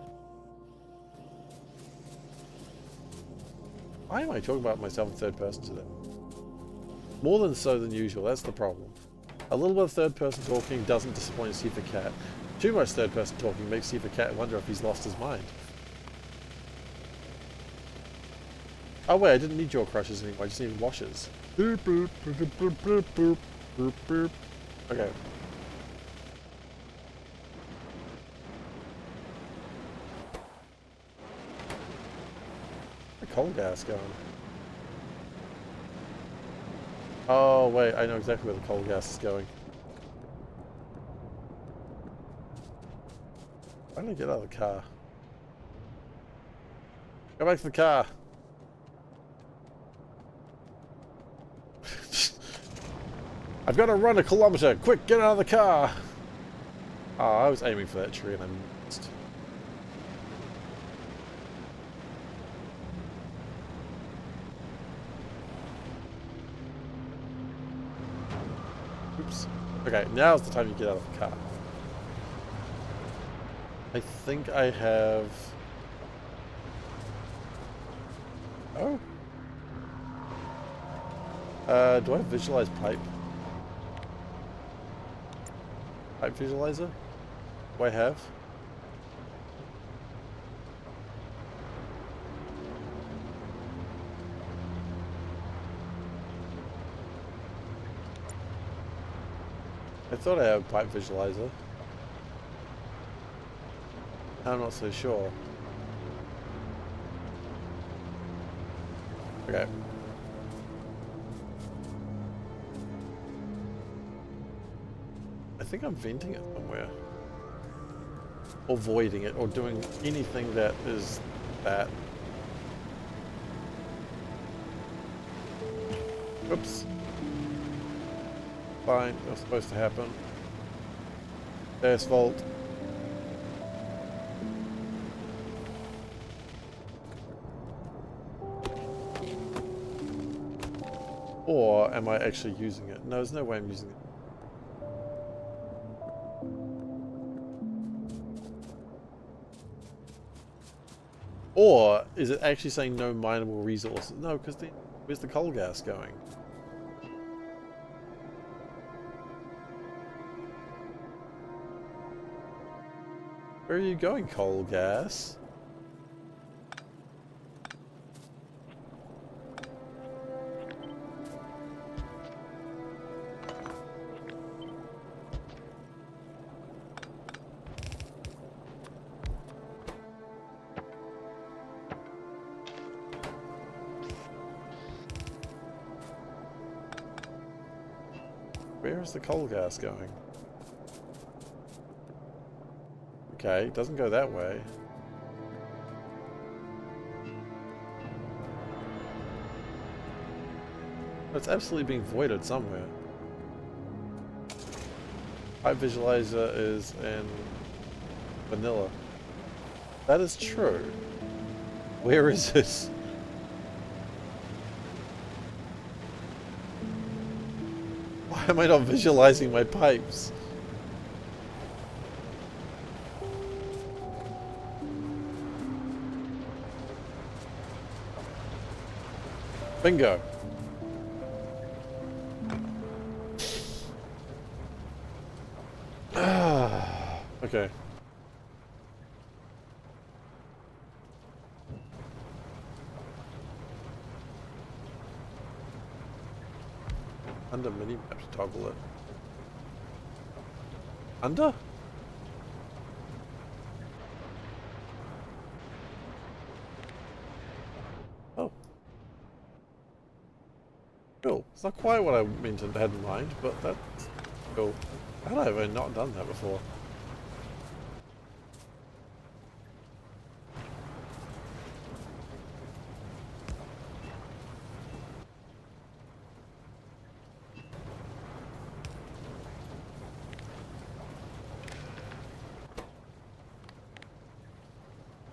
[SPEAKER 1] Why am I talking about myself in third person today? More than so than usual, that's the problem. A little bit of third person talking doesn't disappoint SeiferKatt. Too much third person talking makes SeiferKatt wonder if he's lost his mind. Oh wait, I didn't need jaw crushers anymore, I just needed washers. Boop, boop, boop, boop, boop, boop, boop, boop. Okay. The coal gas going. Oh wait, I know exactly where the coal gas is going. Why did I get out of the car? Go back to the car. I've got to run a kilometer. Quick, get out of the car. Oh, I was aiming for that tree and I missed. Oops. Okay, now's the time you get out of the car. I think I have... Oh. Do I visualize pipe? Pipe visualizer? Do I have? I thought I had a pipe visualizer. I'm not so sure. Okay. I think I'm venting it somewhere. Or voiding it, or doing anything that is that. Oops. Fine, that's supposed to happen. Asphalt. Or am I actually using it? No, there's no way I'm using it. Or is it actually saying no mineable resources? No, because where's the coal gas going? Where are you going, coal gas? Where is the coal gas going? Okay, it doesn't go that way. It's absolutely being voided somewhere. Pipe visualizer is in vanilla. That is true. Where is this? Why am I not visualizing my pipes? Bingo. Okay. Under mini maps, toggle it. Under? Oh. Cool. It's not quite what I meant to had in mind, but that's cool. How have I not done that before?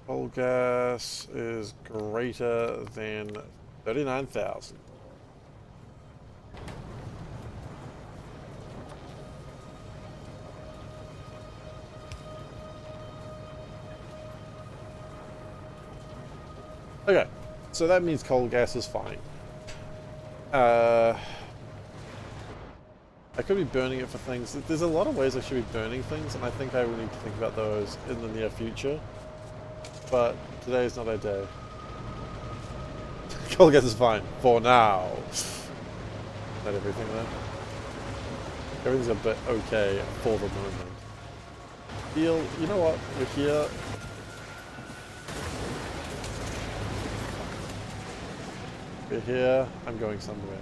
[SPEAKER 1] Coal gas is greater than 39,000. Okay, so that means coal gas is fine. I could be burning it for things. There's a lot of ways I should be burning things, and I think I will need to think about those in the near future. But today is not our day. Coal gas is fine for now. Not everything though. Everything's a bit okay for the moment. Deal. You know what? We're here. We're here. I'm going somewhere.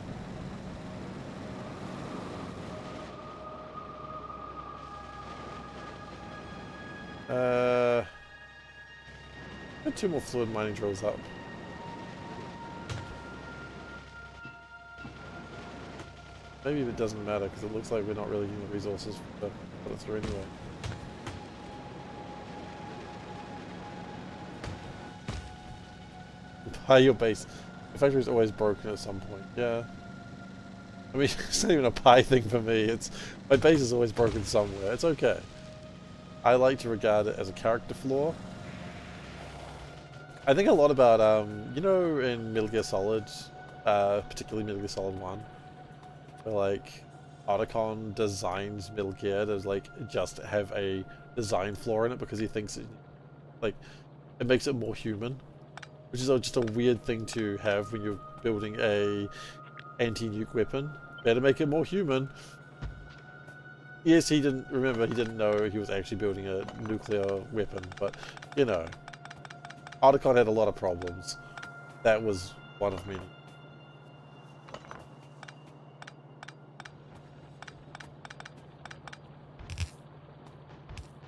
[SPEAKER 1] Get 2 more fluid mining drills up. Maybe it doesn't matter because it looks like we're not really using the resources to put it through anyway. Buy your base. The factory is always broken at some point. Yeah. I mean, it's not even a pie thing for me. It's my base is always broken somewhere. It's okay. I like to regard it as a character flaw. I think a lot about, you know, in Metal Gear Solid, particularly Metal Gear Solid 1, where, like, Otacon designs Metal Gear to, like, just have a design flaw in it because he thinks it, like, it makes it more human. Which is just a weird thing to have when you're building a anti-nuke weapon. Better make it more human. Yes, he didn't know he was actually building a nuclear weapon, but, you know, Otacon had a lot of problems. That was one of many.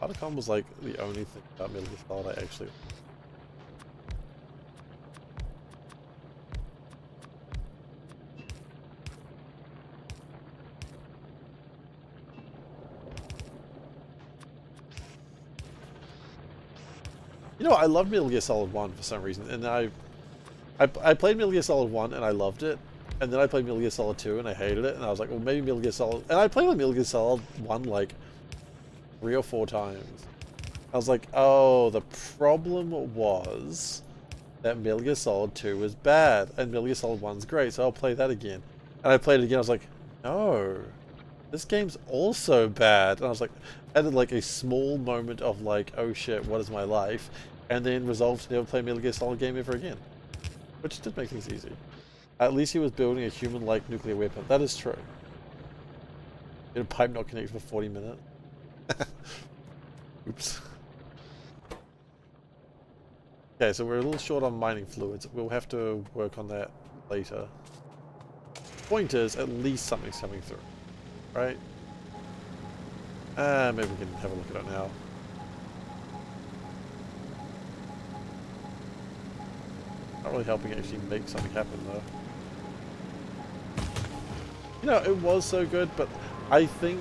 [SPEAKER 1] Otacon was like the only thing about Metal Gear Solid I actually... You know, I loved Metal Gear Solid 1 for some reason, and I played Metal Gear Solid 1 and I loved it, and then I played Metal Gear Solid 2 and I hated it, and I was like, well, maybe Metal Gear Solid... And I played Metal Gear Solid 1 like 3 or 4 times. I was like, oh, the problem was that Metal Gear Solid 2 was bad, and Metal Gear Solid 1's great, so I'll play that again. And I played it again, I was like, no, this game's also bad. And I was like, added like a small moment of like, oh shit, what is my life? And then resolved to never play a Metal Gear Solid game ever again. Which did make things easy. At least he was building a human-like nuclear weapon. That is true. Did a pipe not connect for 40 minutes? Oops. Okay, so we're a little short on mining fluids. We'll have to work on that later. Point is, at least something's coming through. Right? Maybe we can have a look at it now. Not really helping actually make something happen though. You know, it was so good, but I think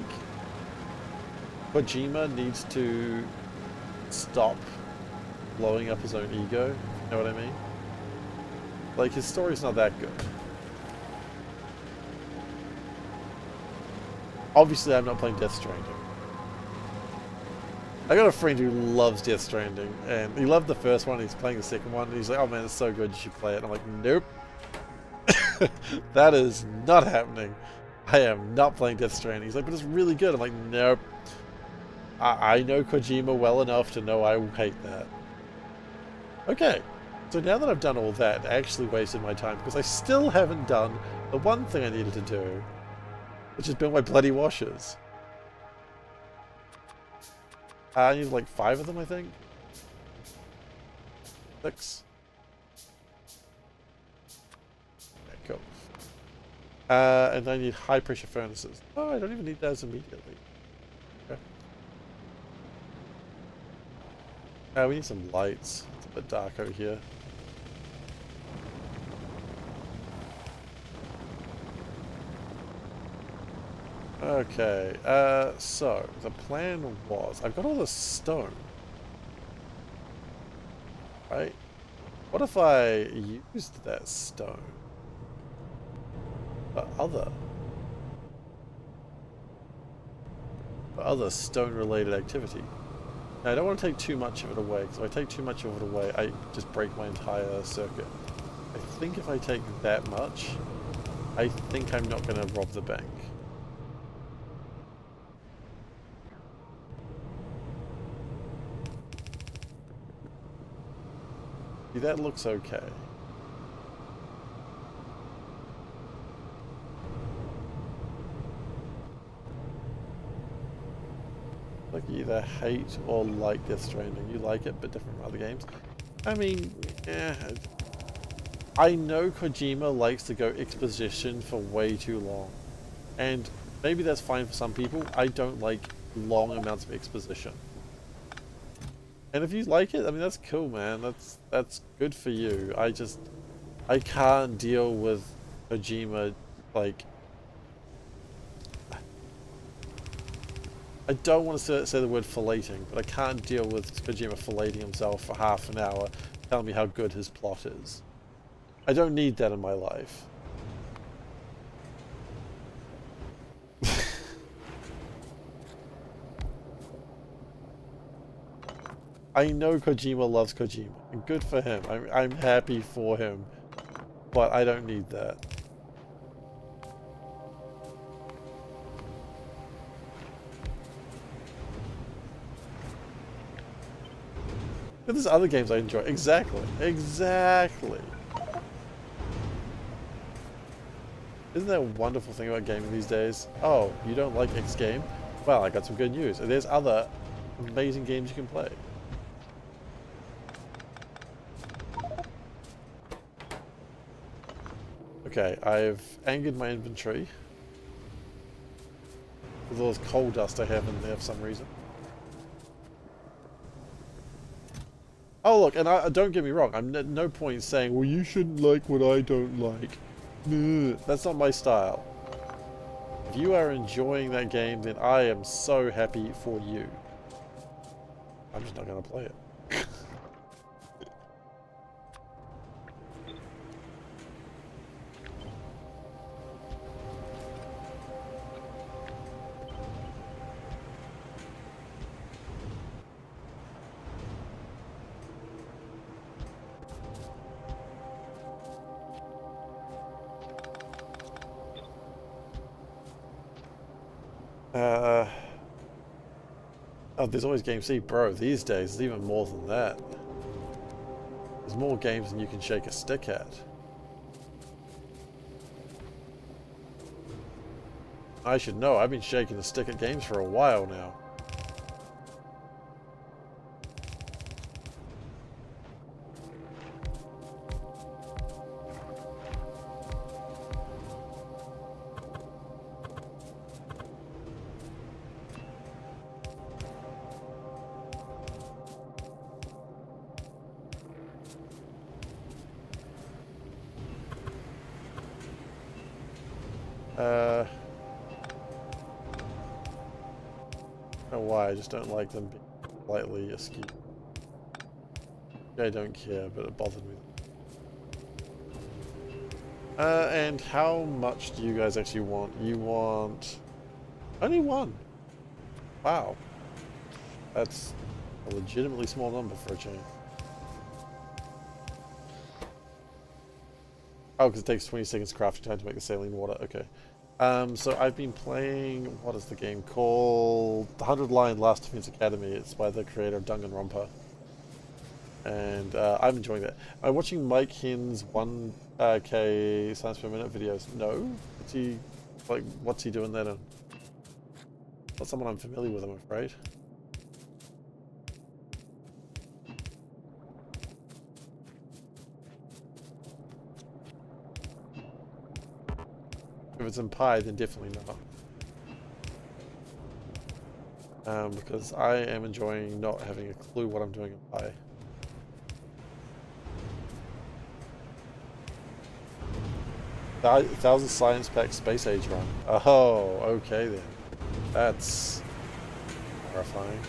[SPEAKER 1] Kojima needs to stop blowing up his own ego. You know what I mean? Like, his story's not that good. Obviously, I'm not playing Death Stranding. I got a friend who loves Death Stranding, and he loved the first one, he's playing the second one, and he's like, oh man, it's so good, you should play it. And I'm like, nope. That is not happening. I am not playing Death Stranding. He's like, but it's really good. I'm like, nope. I know Kojima well enough to know I will hate that. Okay, so now that I've done all that, I actually wasted my time, because I still haven't done the one thing I needed to do, which has been my bloody washers. I need like 5 of them, I think. 6. Okay, cool. And I need high pressure furnaces. Oh, I don't even need those immediately. Okay. We need some lights. It's a bit dark over here. Okay, so the plan was, I've got all this stone, right? What if I used that stone for other stone-related activity? Now, I don't want to take too much of it away, because if I take too much of it away, I just break my entire circuit. I think if I take that much, I think I'm not going to rob the bank. See, that looks okay. Like, you either hate or like Death Stranding. You like it, but different from other games. I mean, yeah. I know Kojima likes to go exposition for way too long. And maybe that's fine for some people. I don't like long amounts of exposition. And if you like it, I mean, that's cool, man. That's good for you. I can't deal with Kojima, like... I don't want to say the word filleting, but I can't deal with Kojima filleting himself for half an hour, telling me how good his plot is. I don't need that in my life. I know Kojima loves Kojima, and good for him. I'm happy for him, but I don't need that. But there's other games I enjoy. Exactly. Exactly. Isn't that a wonderful thing about gaming these days? Oh, you don't like X game? Well, I got some good news. There's other amazing games you can play. Okay, I've angered my inventory with all this coal dust I have in there for some reason. Oh look, and don't get me wrong, I'm at no point saying, well, you shouldn't like what I don't like. No, that's not my style. If you are enjoying that game, then I am so happy for you. I'm just not going to play it. Oh, there's always Game C. Bro, these days, there's even more than that. There's more games than you can shake a stick at. I should know, I've been shaking a stick at games for a while now. I don't know why, I just don't like them being slightly askew. I don't care, but it bothered me. And how much do you guys actually want? You want... only one. Wow. That's a legitimately small number for a chain. Oh, because it takes 20 seconds crafting time to make the saline water. Okay. So I've been playing... what is the game called? The 100 Line Last Defense Academy. It's by the creator of Danganronpa. And I'm enjoying that. I'm watching Mike Hinn's 1K science per minute videos. No? What's he doing there? Not someone I'm familiar with, I'm afraid. If it's in Pi, then definitely not. Because I am enjoying not having a clue what I'm doing in Pi. Thousand Science Pack Space Age run. Oh, okay then. That's horrifying.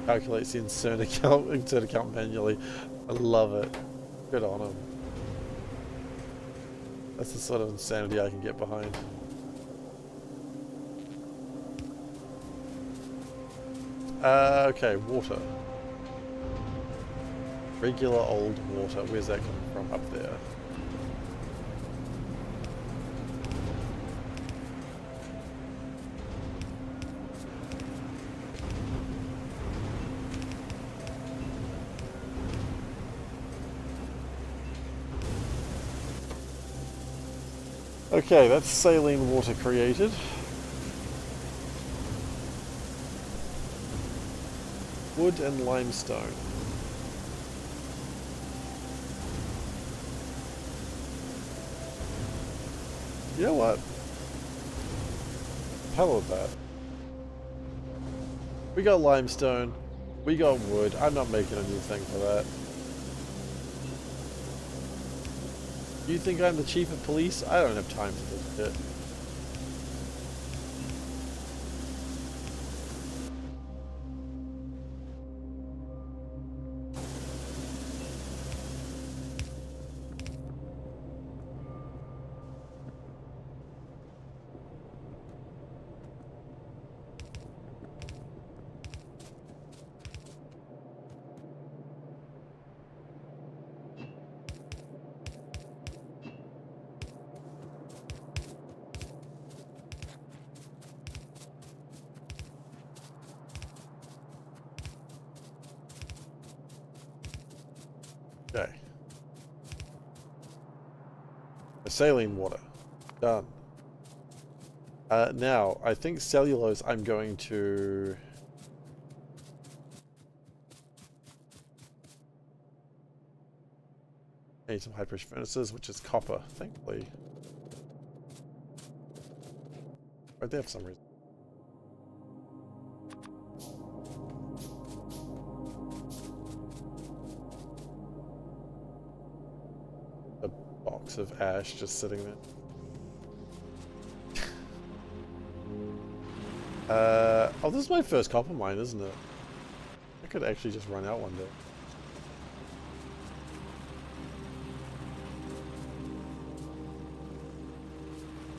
[SPEAKER 1] Calculates the insert account manually. I love it. Good on him. That's the sort of insanity I can get behind. Okay, water. Regular old water. Where's that coming from? Up there. Okay, that's saline water created. Wood and limestone. You know what? Hell with that. We got limestone. We got wood. I'm not making a new thing for that. You think I'm the chief of police? I don't have time for this shit. Okay. The saline water. Done. Now, I think cellulose I'm going to... I need some high pressure furnaces, which is copper, thankfully. Right there for some reason. A box of ash just sitting there. Oh, this is my first copper mine, isn't it? I could actually just run out one day.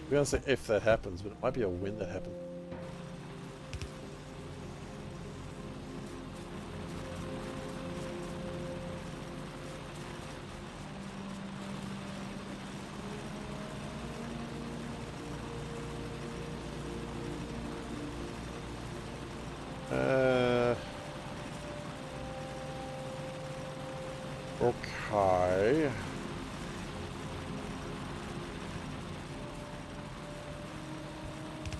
[SPEAKER 1] I'm gonna say if that happens, but it might be a when that happens. Okay.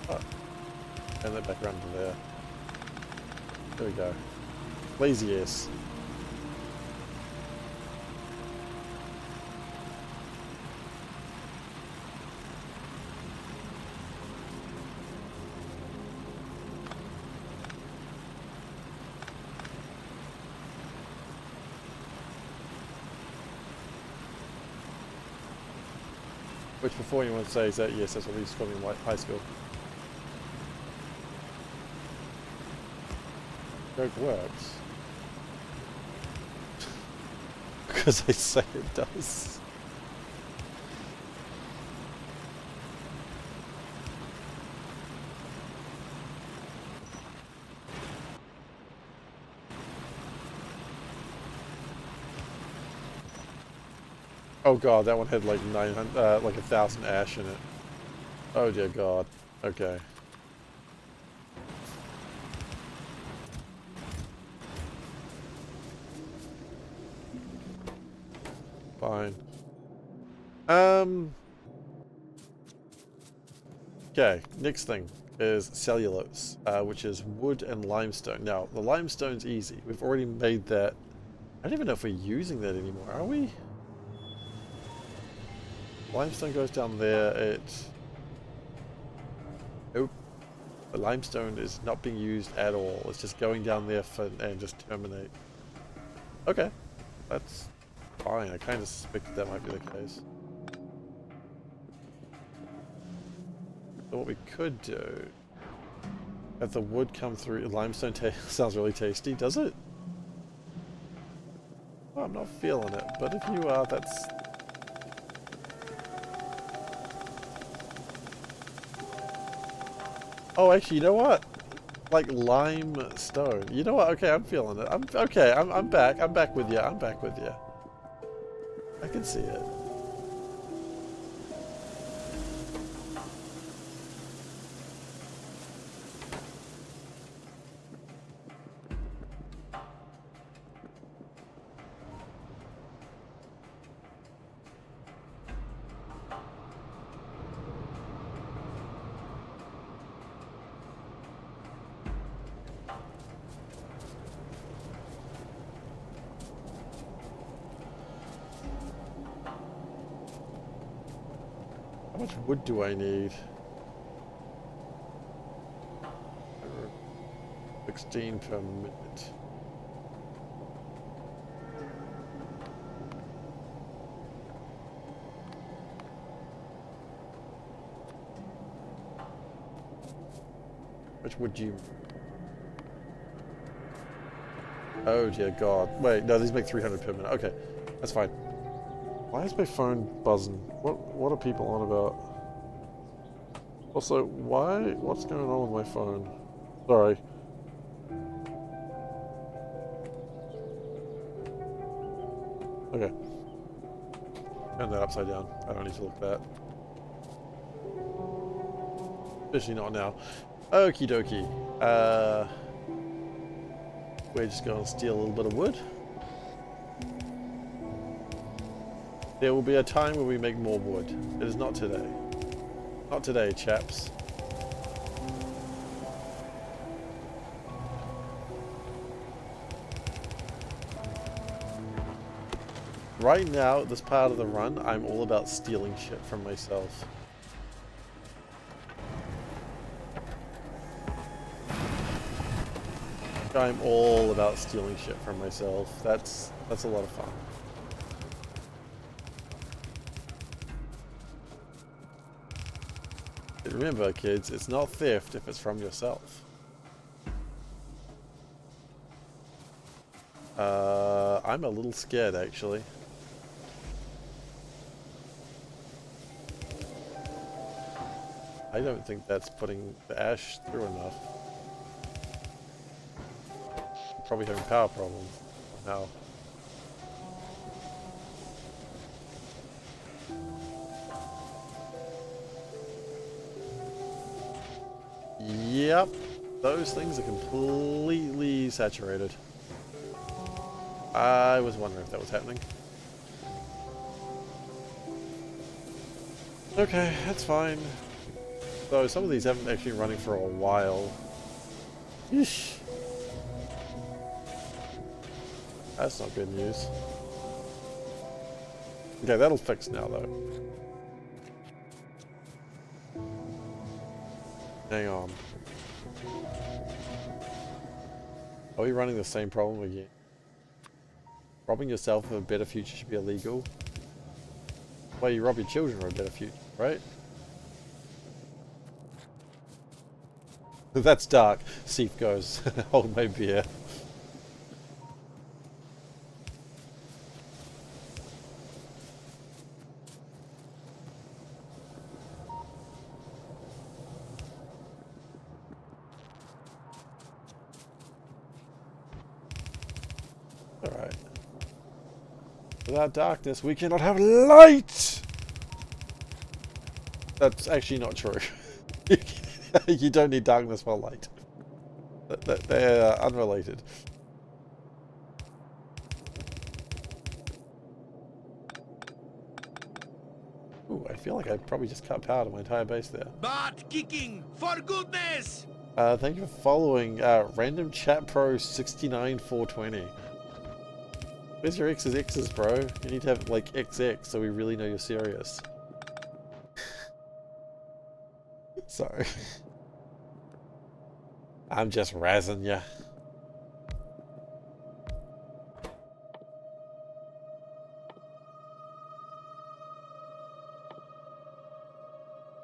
[SPEAKER 1] Oh. Turn that back around to there. There we go. Lazy ass. Which before anyone says that, yes, that's what we used to call me in high school. Joke works. Because I say it does. Oh god, that one had like 900, like 1,000 ash in it. Oh dear god. Okay. Fine. Okay, next thing is cellulose, which is wood and limestone. Now, the limestone's easy. We've already made that. I don't even know if we're using that anymore, are we? Limestone goes down there, Nope. The limestone is not being used at all. It's just going down there and just terminate. Okay, that's fine. I kind of suspected that might be the case. So what we could do, have the wood come through. Limestone sounds really tasty, does it? Well, I'm not feeling it, but if you are, that's... Oh, actually, you know what? Like limestone. You know what? Okay, I'm feeling it. I'm back. I'm back with you. I'm back with you. I can see it. How much wood do I need? 16 per minute. Which would you... Oh dear god. Wait, no, these make 300 per minute. Okay, that's fine. Why is my phone buzzing? What are people on about? Also, what's going on with my phone? Sorry. Okay. Turn that upside down. I don't need to look at that. Especially not now. Okie dokie. We're just going to steal a little bit of wood. There will be a time where we make more wood. It is not today. Not today, chaps. Right now, at this part of the run, I'm all about stealing shit from myself. I'm all about stealing shit from myself. That's a lot of fun. But remember, kids, it's not theft if it's from yourself. I'm a little scared, actually. I don't think that's putting the ash through enough. Probably having power problems now. Yep, those things are completely saturated. I was wondering if that was happening. Okay, that's fine. So some of these haven't actually been running for a while. Yeesh. That's not good news. Okay, that'll fix now though. Hang on. Are we running the same problem again? Robbing yourself of a better future should be illegal. Why you rob your children for a better future, right? That's dark. Seif goes, hold my beer. Alright. Without darkness, we cannot have light! That's actually not true. You don't need darkness for light. They're unrelated. Ooh, I feel like I probably just cut power to my entire base there.
[SPEAKER 3] Butt kicking, for goodness!
[SPEAKER 1] Thank you for following Random Chat Pro 69420. Where's your X's, bro? You need to have like XX so we really know you're serious. Sorry. I'm just razzing ya.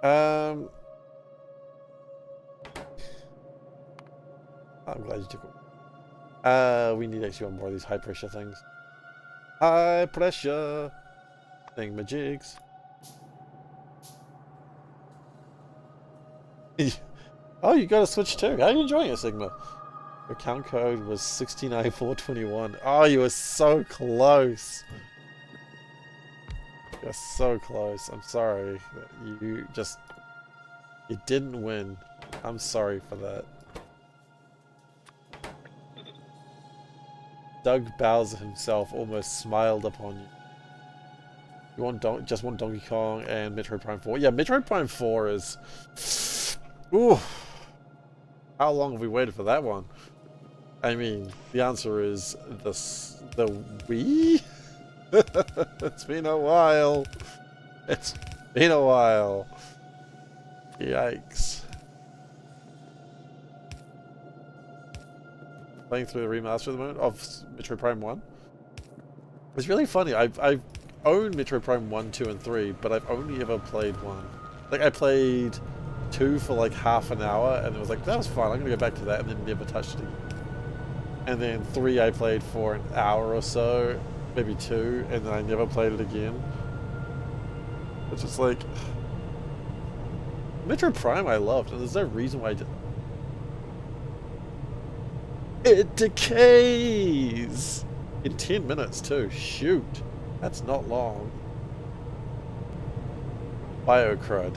[SPEAKER 1] I'm glad you took it. We need actually one more of these high pressure things. High pressure thingamajigs. Oh, you got a Switch too. How are you enjoying it, Sigma? Your account code was 69421. Oh, you were so close. You're so close. I'm sorry that you didn't win. I'm sorry for that. Doug Bowser himself almost smiled upon you. You just want Donkey Kong and Metroid Prime 4. Yeah, Metroid Prime 4 is... Ooh. How long have we waited for that one? I mean, the answer is the Wii? It's been a while. It's been a while. Yikes. Playing through the remaster at the moment of Metroid Prime 1. It's really funny. I've owned Metroid Prime 1, 2, and 3, but I've only ever played 1. Like, I played 2 for like half an hour, and it was like, that was fun, I'm gonna go back to that, and then never touched it again. And then 3 I played for an hour or so, maybe 2, and then I never played it again. It's just like... Metroid Prime I loved, and there's no reason why I didn't. It decays! In 10 minutes too, shoot. That's not long. Biocrud.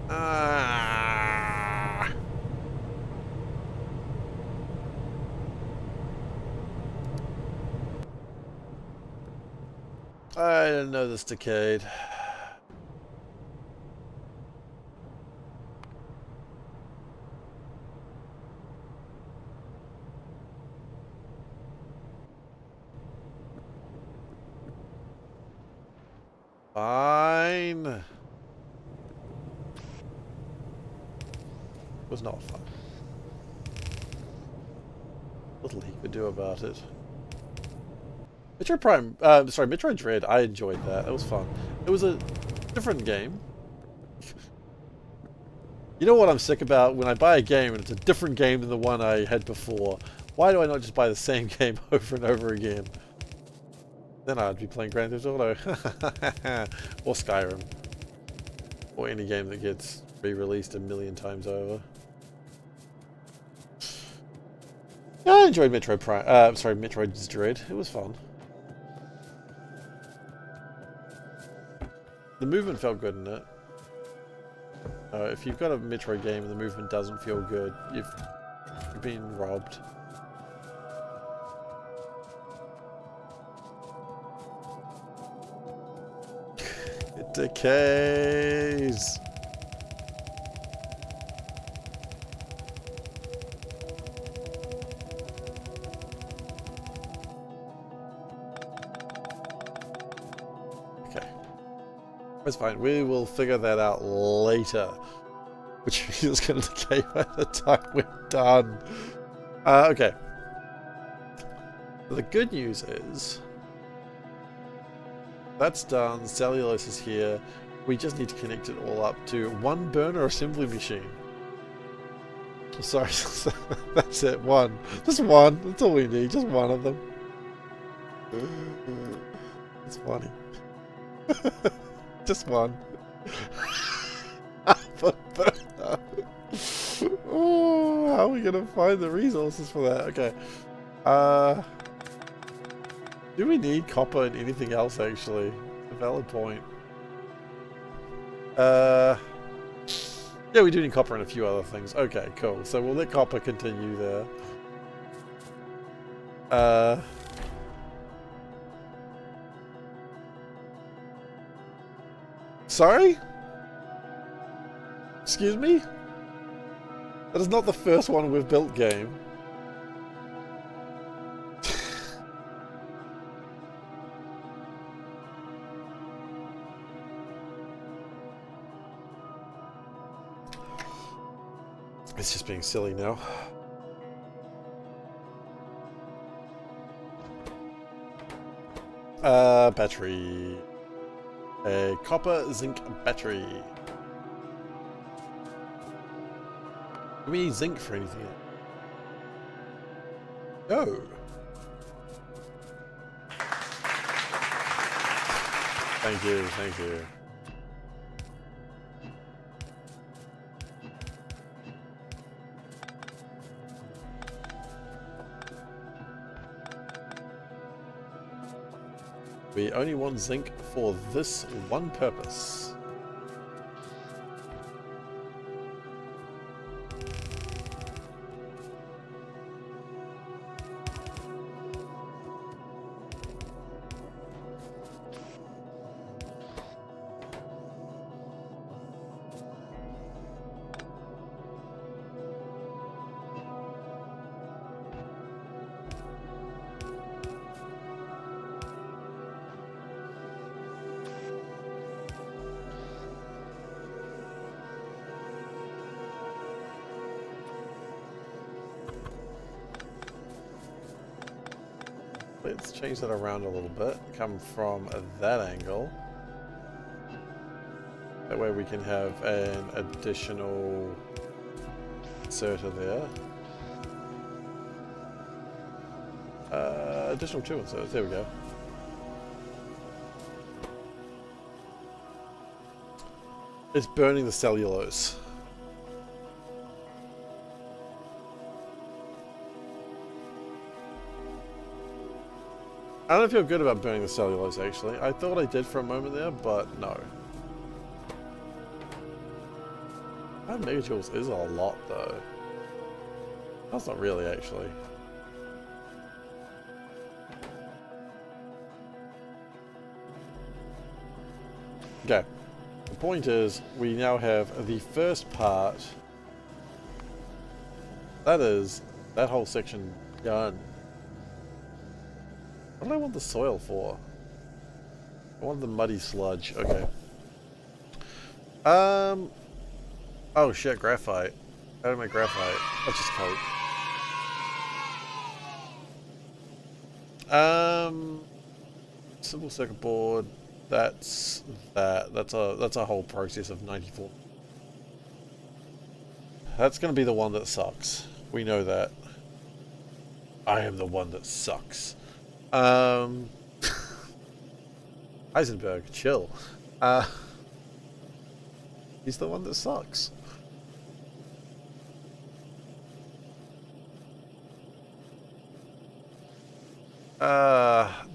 [SPEAKER 1] Ah. I didn't know this decayed. Fine. It was not fun. Little he could do about it. Metroid Prime, sorry, Metroid Dread, I enjoyed that. It was fun. It was a different game. You know what I'm sick about? When I buy a game and it's a different game than the one I had before, why do I not just buy the same game over and over again? Then I'd be playing Grand Theft Auto. Or Skyrim. Or any game that gets re-released a million times over. Yeah, I enjoyed Metroid Prime. Sorry, Metroid's Dread. It was fun. The movement felt good in it. If you've got a Metroid game and the movement doesn't feel good, you've been robbed. It decays. Okay. That's fine. We will figure that out later. Which is going to decay by the time we're done. Okay. The good news is... That's done. Cellulose is here. We just need to connect it all up to one burner assembly machine. Sorry, that's it. One. Just one. That's all we need. Just one of them. It's funny. Just one. Oh, how are we gonna find the resources for that? Okay. Do we need copper in anything else actually? A valid point. Yeah, we do need copper in a few other things. Okay, cool. So we'll let copper continue there. Sorry? Excuse me? That is not the first one we've built, game. It's just being silly now. Battery. A copper zinc battery. Do we need zinc for anything else? No. Thank you, thank you. We only want zinc for this one purpose. Let's change that around a little bit. Come from that angle. That way we can have an additional inserter there. Additional 2 inserters. There we go. It's burning the cellulose. I don't feel good about burning the cellulose, actually. I thought I did for a moment there, but no. 5 megajoules is a lot, though. That's not really, actually. Okay. The point is, we now have the first part. That is, that whole section done. What do I want the soil for? I want the muddy sludge. Okay. Oh shit, graphite. How do I make graphite? That's just coke. Simple circuit board. That's that. That's a whole process of 94. That's gonna be the one that sucks. We know that. I am the one that sucks. Heisenberg, chill. He's the one that sucks.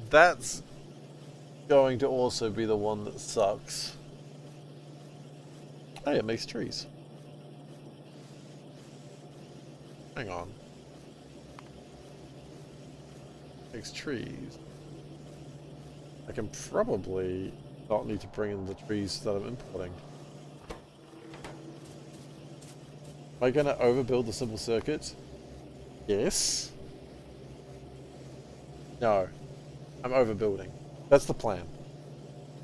[SPEAKER 1] That's going to also be the one that sucks. Hey, it makes trees. Hang on. Makes trees. I can probably not need to bring in the trees that I'm importing. Am I going to overbuild the simple circuit? Yes. No. I'm overbuilding. That's the plan.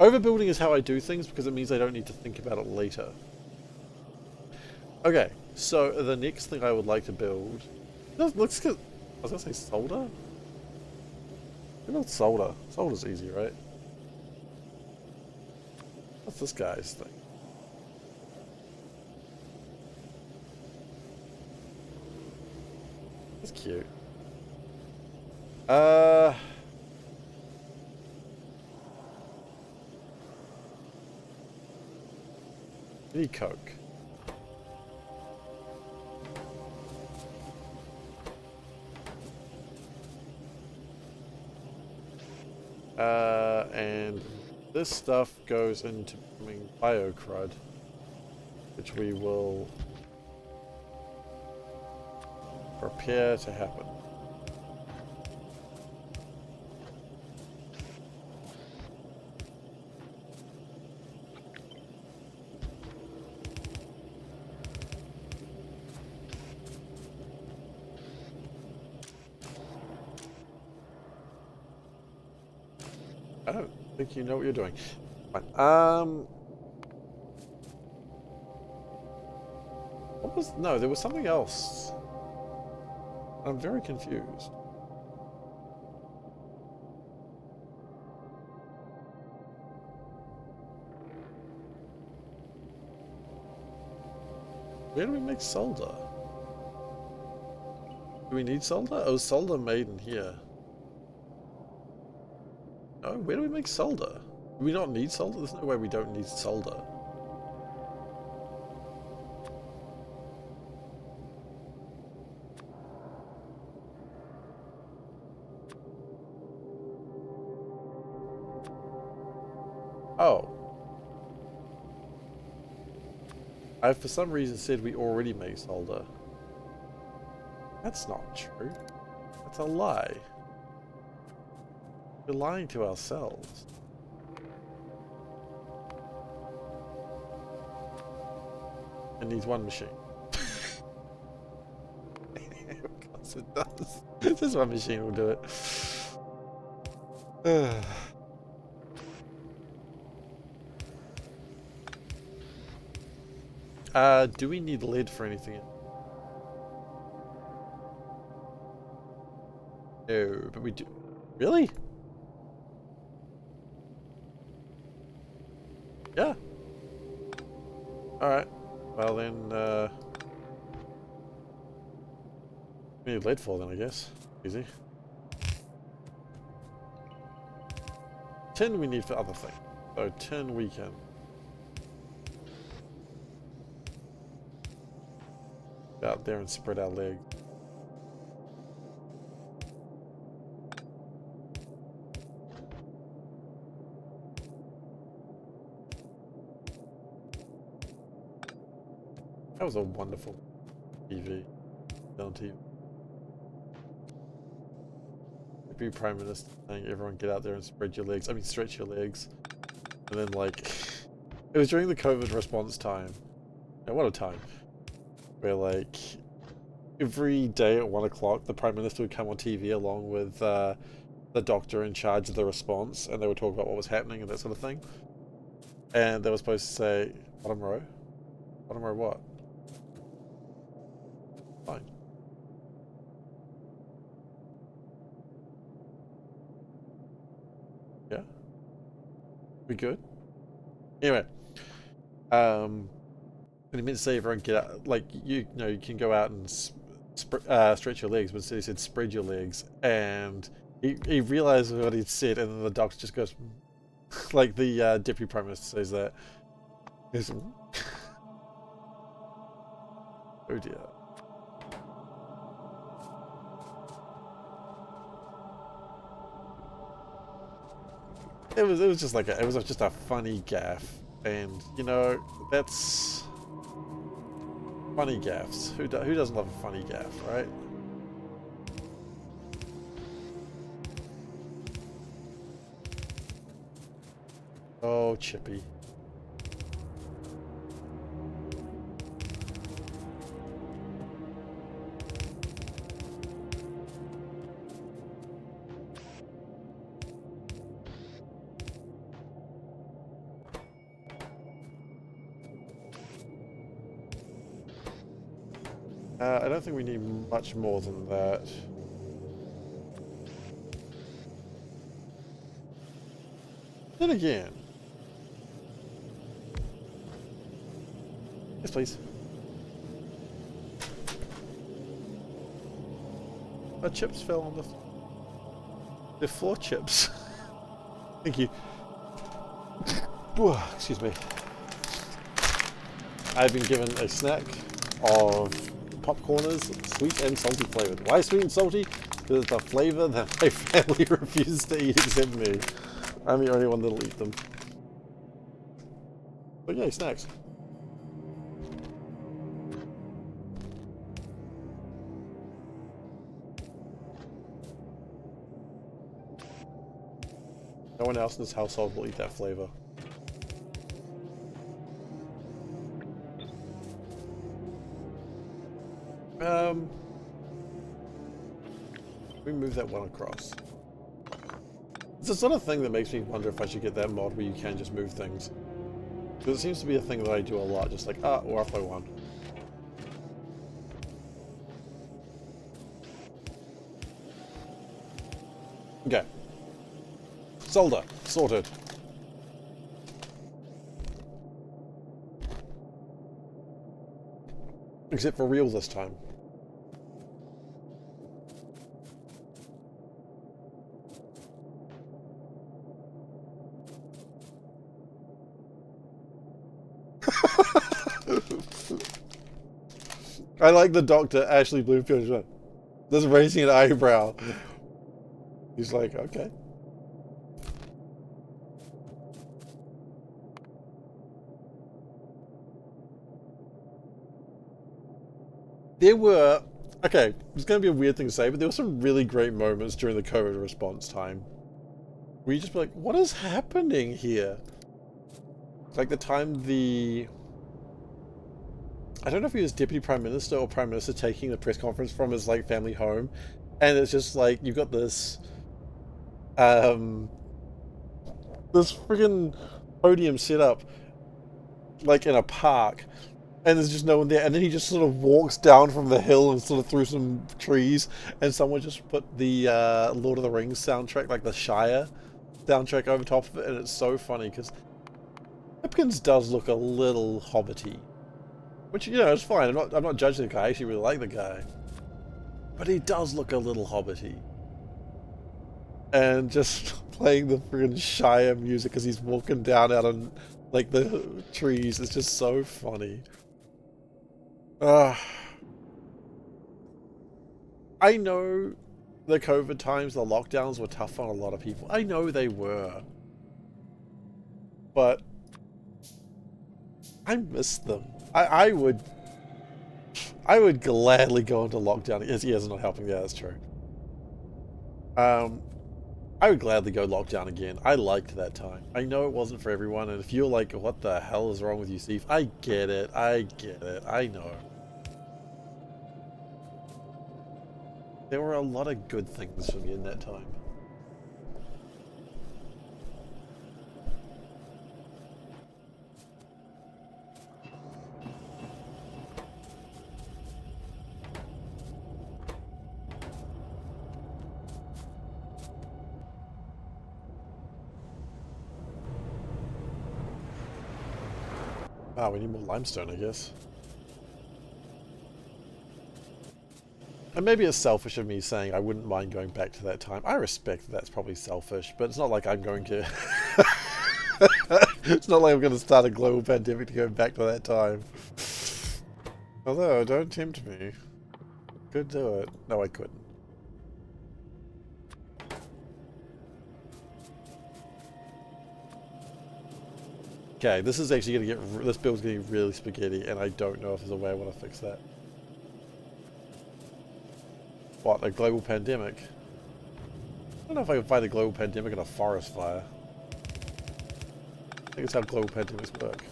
[SPEAKER 1] Overbuilding is how I do things because it means I don't need to think about it later. Okay, so the next thing I would like to build... Let's get... I was going to say solder? Build solder. Solder's easy, right? What's this guy's thing? That's cute. We need Coke. And this stuff goes into becoming biocrud, which we will prepare to happen. I don't think you know what you're doing. Fine. What was... No, there was something else. I'm very confused. Where do we make solder? Do we need solder? Oh, solder made in here. No, where do we make solder? Do we not need solder? There's no way we don't need solder. Oh. I for some reason said we already make solder. That's not true. That's a lie. We're lying to ourselves. It needs one machine. Of course it does. Just one machine will do it. Do we need lead for anything? No, but we do. Really? Yeah. Alright. Well then, we need lead for then, I guess. Easy. Tin we need for other things. So tin we can. Go out there and spread our legs. That was a wonderful TV. On TV. The Prime Minister saying everyone get out there and spread your legs. I mean stretch your legs. And then like it was during the COVID response time. Yeah, what a time. Where like every day at 1 o'clock the Prime Minister would come on TV along with the doctor in charge of the response, and they would talk about what was happening and that sort of thing. And they were supposed to say, bottom row? Bottom row what? Fine. Yeah? We good? Anyway. And he meant to say everyone get out, like, you know, you can go out and stretch your legs, but instead he said spread your legs, and he realized what he'd said, and then the doctor just goes, like the Deputy Prime Minister says that. Goes, oh dear. It was just like it was just a funny gaffe, and you know that's funny gaffes. Who doesn't love a funny gaff, right? Oh, Chippy. I don't think we need much more than that. Then again, Yes, please. My chips fell on the floor chips. Thank you. Excuse me. I've been given a snack of popcorners, sweet and salty flavored. Why sweet and salty? Because it's a flavor that my family refuses to eat except me. I'm the only one that'll eat them. But yeah, snacks. No one else in this household will eat that flavor. We move that one across. It's the sort of thing that makes me wonder if I should get that mod where you can just move things. Because it seems to be a thing that I do a lot, just like, we're off by one. Okay. Solder. Sorted. Except for real this time. I like the doctor, Ashley Bloomfield, just raising an eyebrow. He's like, okay. There were, okay, it's going to be a weird thing to say, but there were some really great moments during the COVID response time. Where you just be like, what is happening here? Like the time I don't know if he was Deputy Prime Minister or Prime Minister taking the press conference from his like family home, and it's just like you've got this this friggin' podium set up like in a park, and there's just no one there, and then he just sort of walks down from the hill and sort of through some trees, and someone just put the Lord of the Rings soundtrack, like the Shire soundtrack, over top of it, and it's so funny because Hipkins does look a little hobbity. Which, you know, is fine. I'm not judging the guy. I actually really like the guy. But he does look a little hobbity. And just playing the friggin' Shire music as he's walking down out on, like, the trees is just so funny. I know the COVID times, the lockdowns were tough on a lot of people. I know they were. But I miss them. I would gladly go into lockdown. Yes, it's not helping. Yeah, that's true. I would gladly go lockdown again. I liked that time. I know it wasn't for everyone, and if you're like, what the hell is wrong with you, Steve? I get it. I get it. I know. There were a lot of good things for me in that time. Ah, we need more limestone, I guess. And maybe it's selfish of me saying I wouldn't mind going back to that time. I respect that that's probably selfish, but it's not like I'm going to... It's not like I'm going to start a global pandemic to go back to that time. Although, don't tempt me. Could do it. No, I couldn't. Okay, this is actually going to get... This build's getting really spaghetti, and I don't know if there's a way I want to fix that. What, a global pandemic? I don't know if I can fight a global pandemic in a forest fire. I think it's how global pandemics work.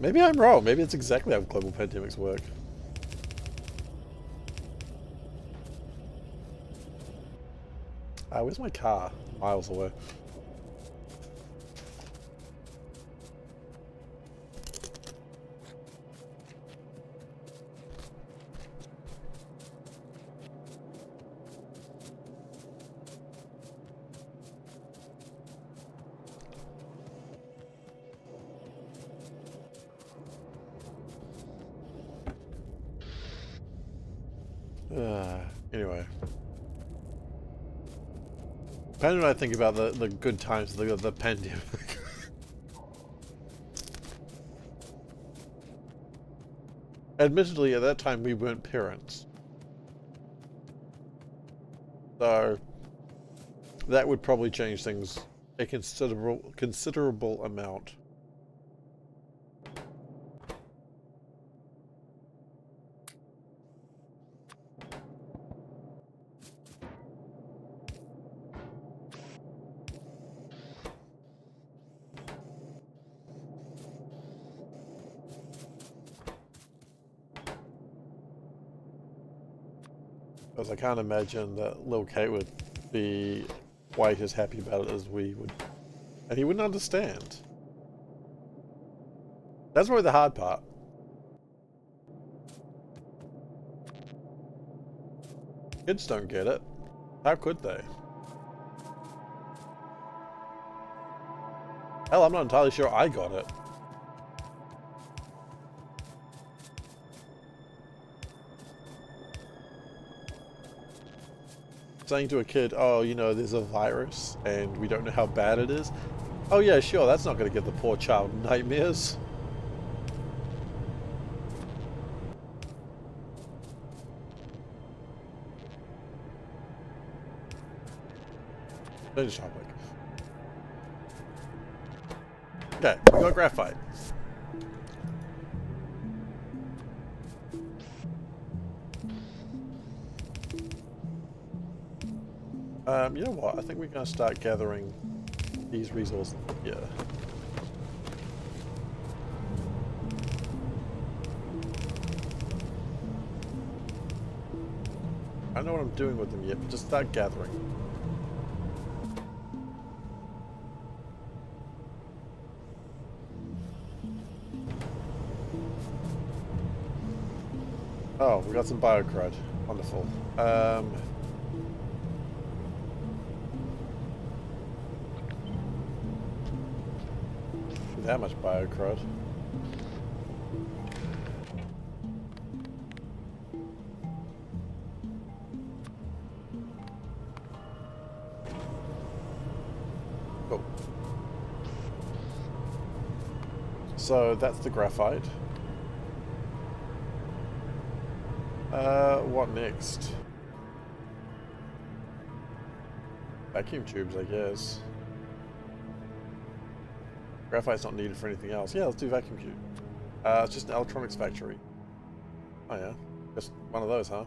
[SPEAKER 1] Maybe I'm wrong. Maybe it's exactly how global pandemics work. Where's my car? Miles away. Anyway. Kind of when I think about the good times of the pandemic. Admittedly, at that time we weren't parents. So that would probably change things a considerable amount. Because I can't imagine that little Kate would be quite as happy about it as we would. And he wouldn't understand. That's probably the hard part. Kids don't get it. How could they? Hell, I'm not entirely sure I got it. Saying to a kid, oh, you know, there's a virus and we don't know how bad it is. Oh yeah, sure, that's not going to give the poor child nightmares. Change topic. Okay, we got graphite. You know what? I think we're going to start gathering these resources here. I don't know what I'm doing with them yet, but just start gathering. Oh, we got some biocrud. Wonderful. That much biocrud. Oh. So that's the graphite. What next? Vacuum tubes, I guess. Graphite's not needed for anything else. Yeah, let's do vacuum tube. It's just an electronics factory. Oh yeah, just one of those, huh?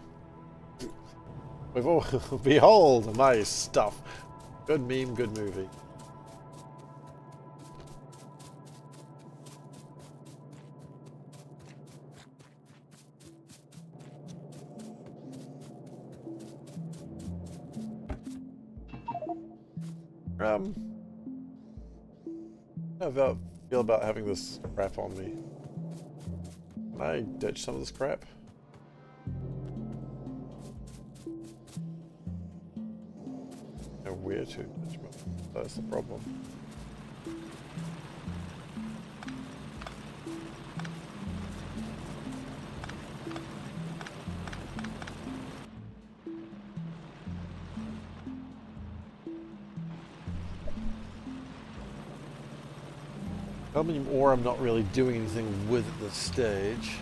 [SPEAKER 1] We've all behold my stuff. Good meme, good movie. How do I feel about having this crap on me? Can I ditch some of this crap? And where to ditch it? That's the problem. Aluminum ore I'm not really doing anything with at this stage.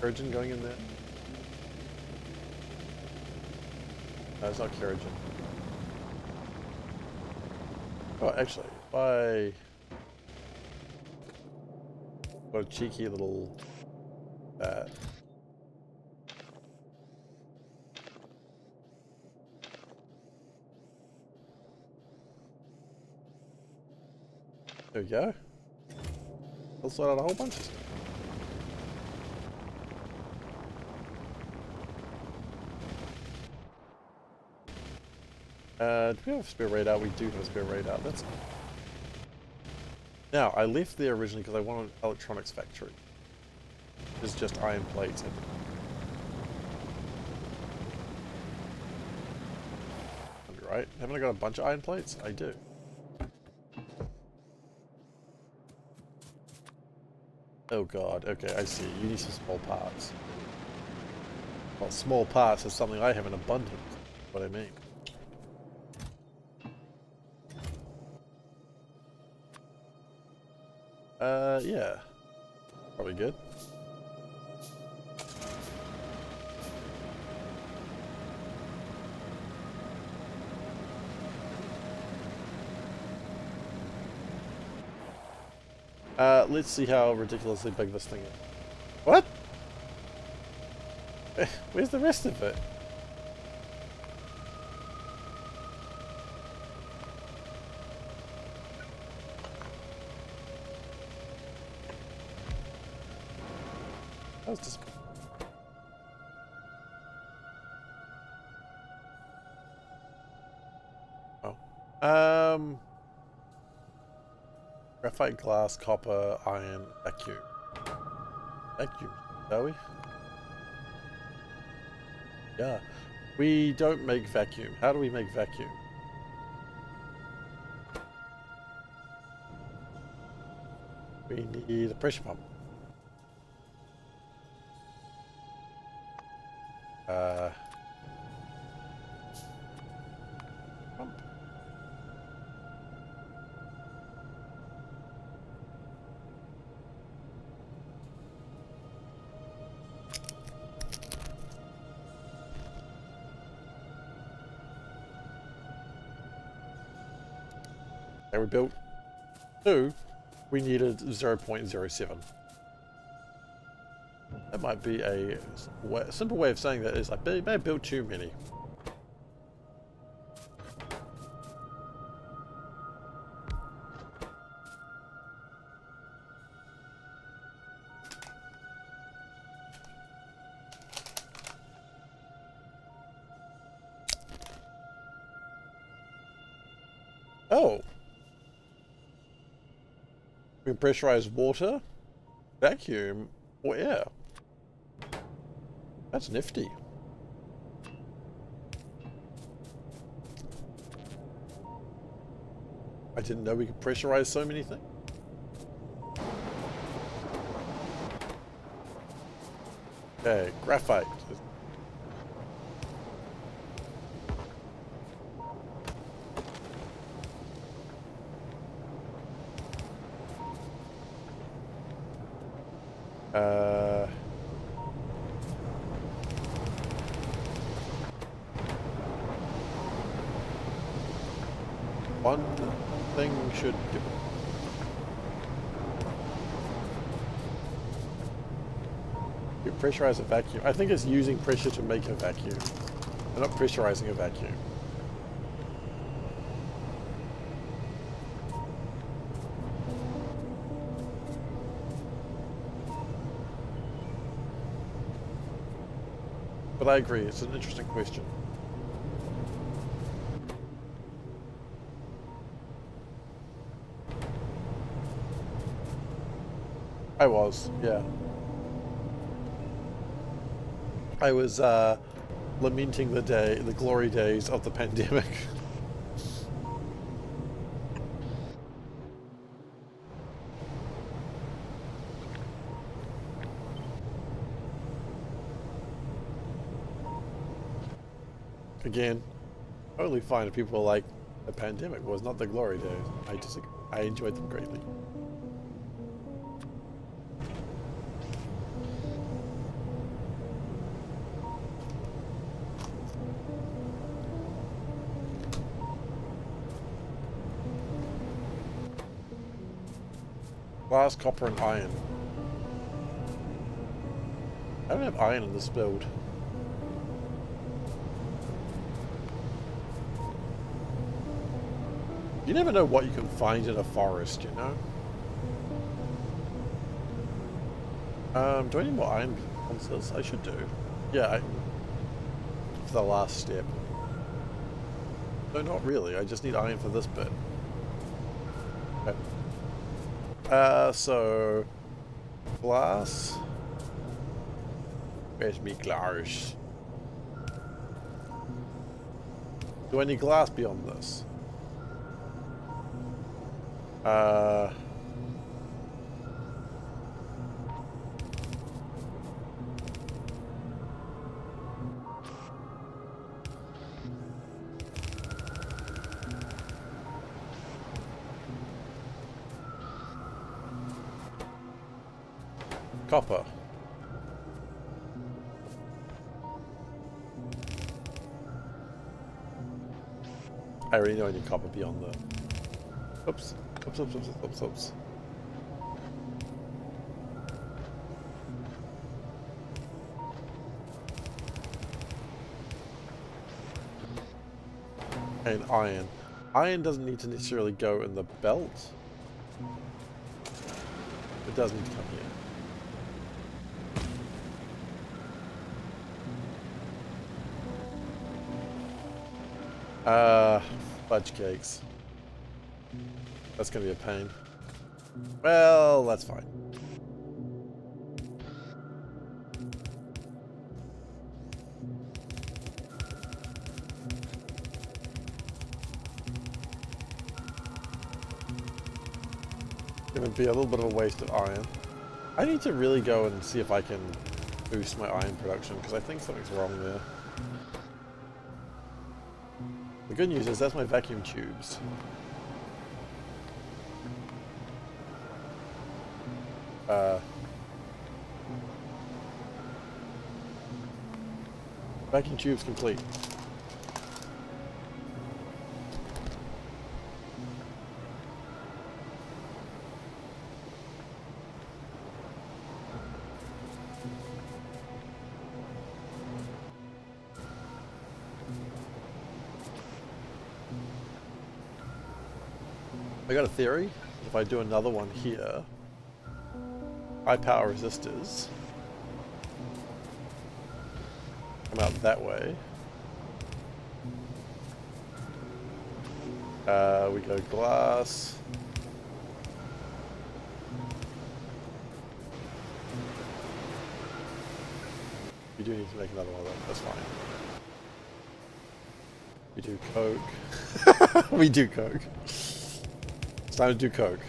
[SPEAKER 1] Kerogen going in there? No, it's not kerogen. Oh, actually, if I got a cheeky little bat. There we go. I'll sort out a whole bunch of stuff. Do we have a spare radar? We do have a spare radar. That's now, I left there originally because I wanted an electronics factory. It's just iron plates. right? Haven't I got a bunch of iron plates? I do. Oh god, okay, I see. You need some small parts. Well, small parts is something I have in abundance. What I mean. Yeah. Probably good. Let's see how ridiculously big this thing is. What? Where's the rest of it? That was just... Oh. Graphite, glass, copper, iron, vacuum. Vacuum, are we? Yeah. We don't make vacuum. How do we make vacuum? We need a pressure pump. Pump. Okay, we built 2. We needed 0.07. That might be a simple way of saying that is I may have built too many. Oh. We can pressurize water, vacuum, or air. That's nifty. I didn't know we could pressurize so many things. Okay, graphite. One thing should give it. You pressurize a vacuum. I think it's using pressure to make a vacuum. They're not pressurizing a vacuum. But I agree, it's an interesting question. I was, yeah. I was lamenting the glory days of the pandemic. Again, totally fine if people are like, the pandemic was not the glory days. I enjoyed them greatly. Glass, copper, and iron. I don't have iron in this build. You never know what you can find in a forest, you know? Do I need more iron on this? I should do. Yeah, for the last step. No, not really. I just need iron for this bit. Okay. So... glass. Where's me glass? Do Do I need glass beyond this? Copper. I already know I need copper beyond the... Oops. Oops, oops, oops, oops, oops. And iron. Iron doesn't need to necessarily go in the belt. It does need to come here. Fudge cakes. That's gonna be a pain. Well, that's fine. Gonna be a little bit of a waste of iron. I need to really go and see if I can boost my iron production, because I think something's wrong there. The good news is that's my vacuum tubes. Vacuum tubes complete. I got a theory. If I do another one here, high power resistors come out that way. We go glass. We do need to make another one of them. That's fine. We do coke. We do coke. It's time to do coke.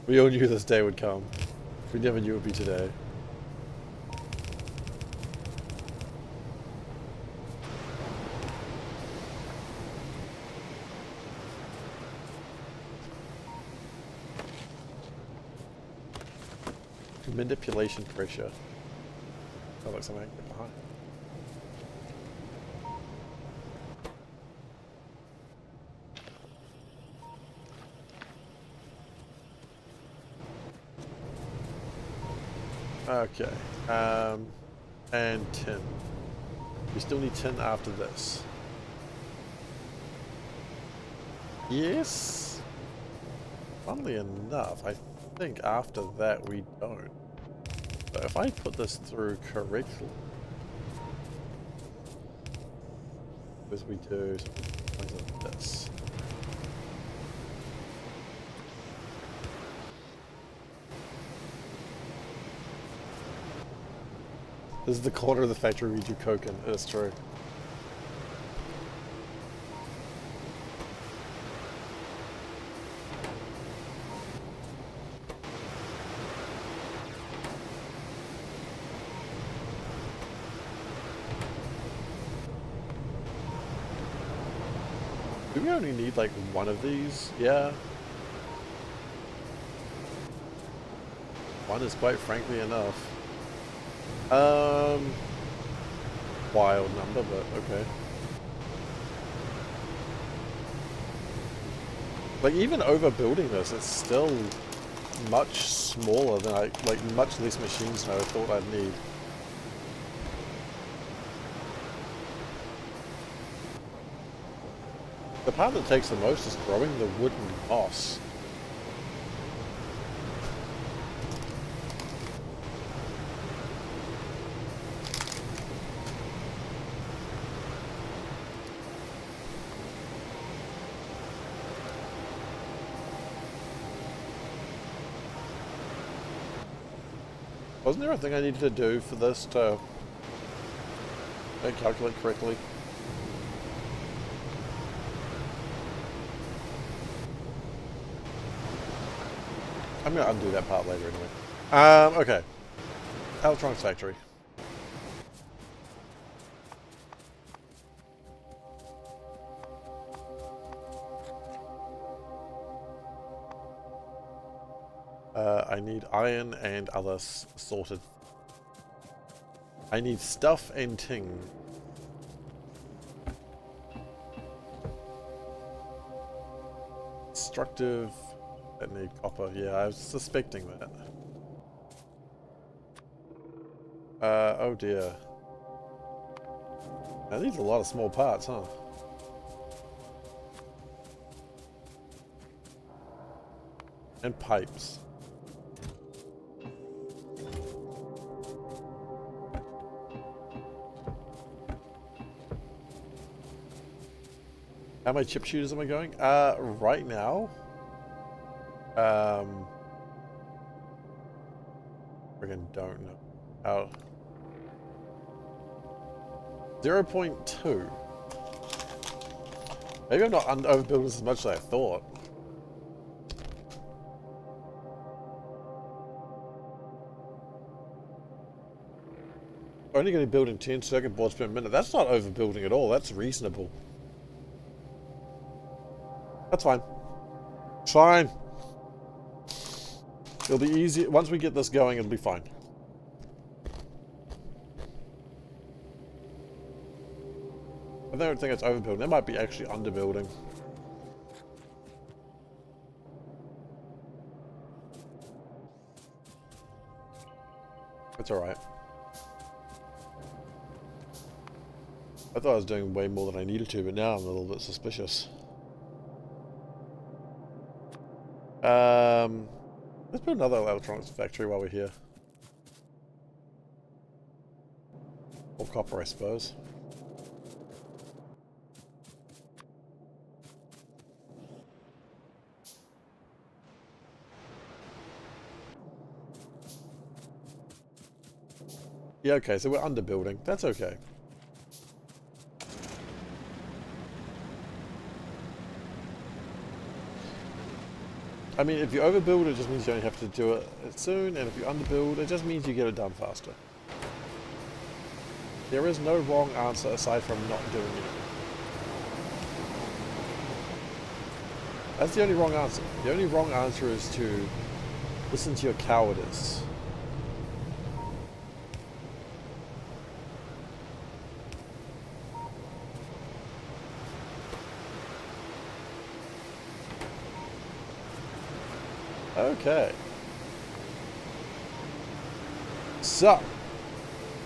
[SPEAKER 1] We all knew this day would come. We never knew it would be today. Manipulation pressure. Oh, like something behind. Okay. And tin. We still need tin after this. Yes. Funnily enough, I think after that we don't. So if I put this through correctly, as we do something like this. This is the corner of the factory we do coke in. It's true. Do we only need like one of these? Yeah. One is quite frankly enough. Wild number, but okay. Like even overbuilding this, it's still much smaller than like much less machines than I thought I'd need. The part that takes the most is growing the wooden moss. Wasn't there a thing I needed to do for this to calculate correctly? I'm going to undo that part later anyway. Okay. Electronics factory. I need iron and other sorted. I need stuff and ting. Destructive. I need copper. Yeah, I was suspecting that. Oh dear. That needs a lot of small parts, huh? And pipes. How many chip shooters am I going? Right now. Friggin' don't know. How? 0.2. Maybe I'm not overbuilding as much as I thought. Only going to be building 10 circuit boards per minute. That's not overbuilding at all. That's reasonable. That's fine. It's fine. It'll be easy. Once we get this going, it'll be fine. I don't think it's overbuilding. That might be actually underbuilding. That's alright. I thought I was doing way more than I needed to, but now I'm a little bit suspicious. Let's build another electronics factory while we're here. Or copper, I suppose. Yeah, okay, so we're underbuilding. That's okay. I mean, if you overbuild, it just means you only have to do it soon, and if you underbuild, it just means you get it done faster. There is no wrong answer aside from not doing it. That's the only wrong answer. The only wrong answer is to listen to your cowardice. Okay. So,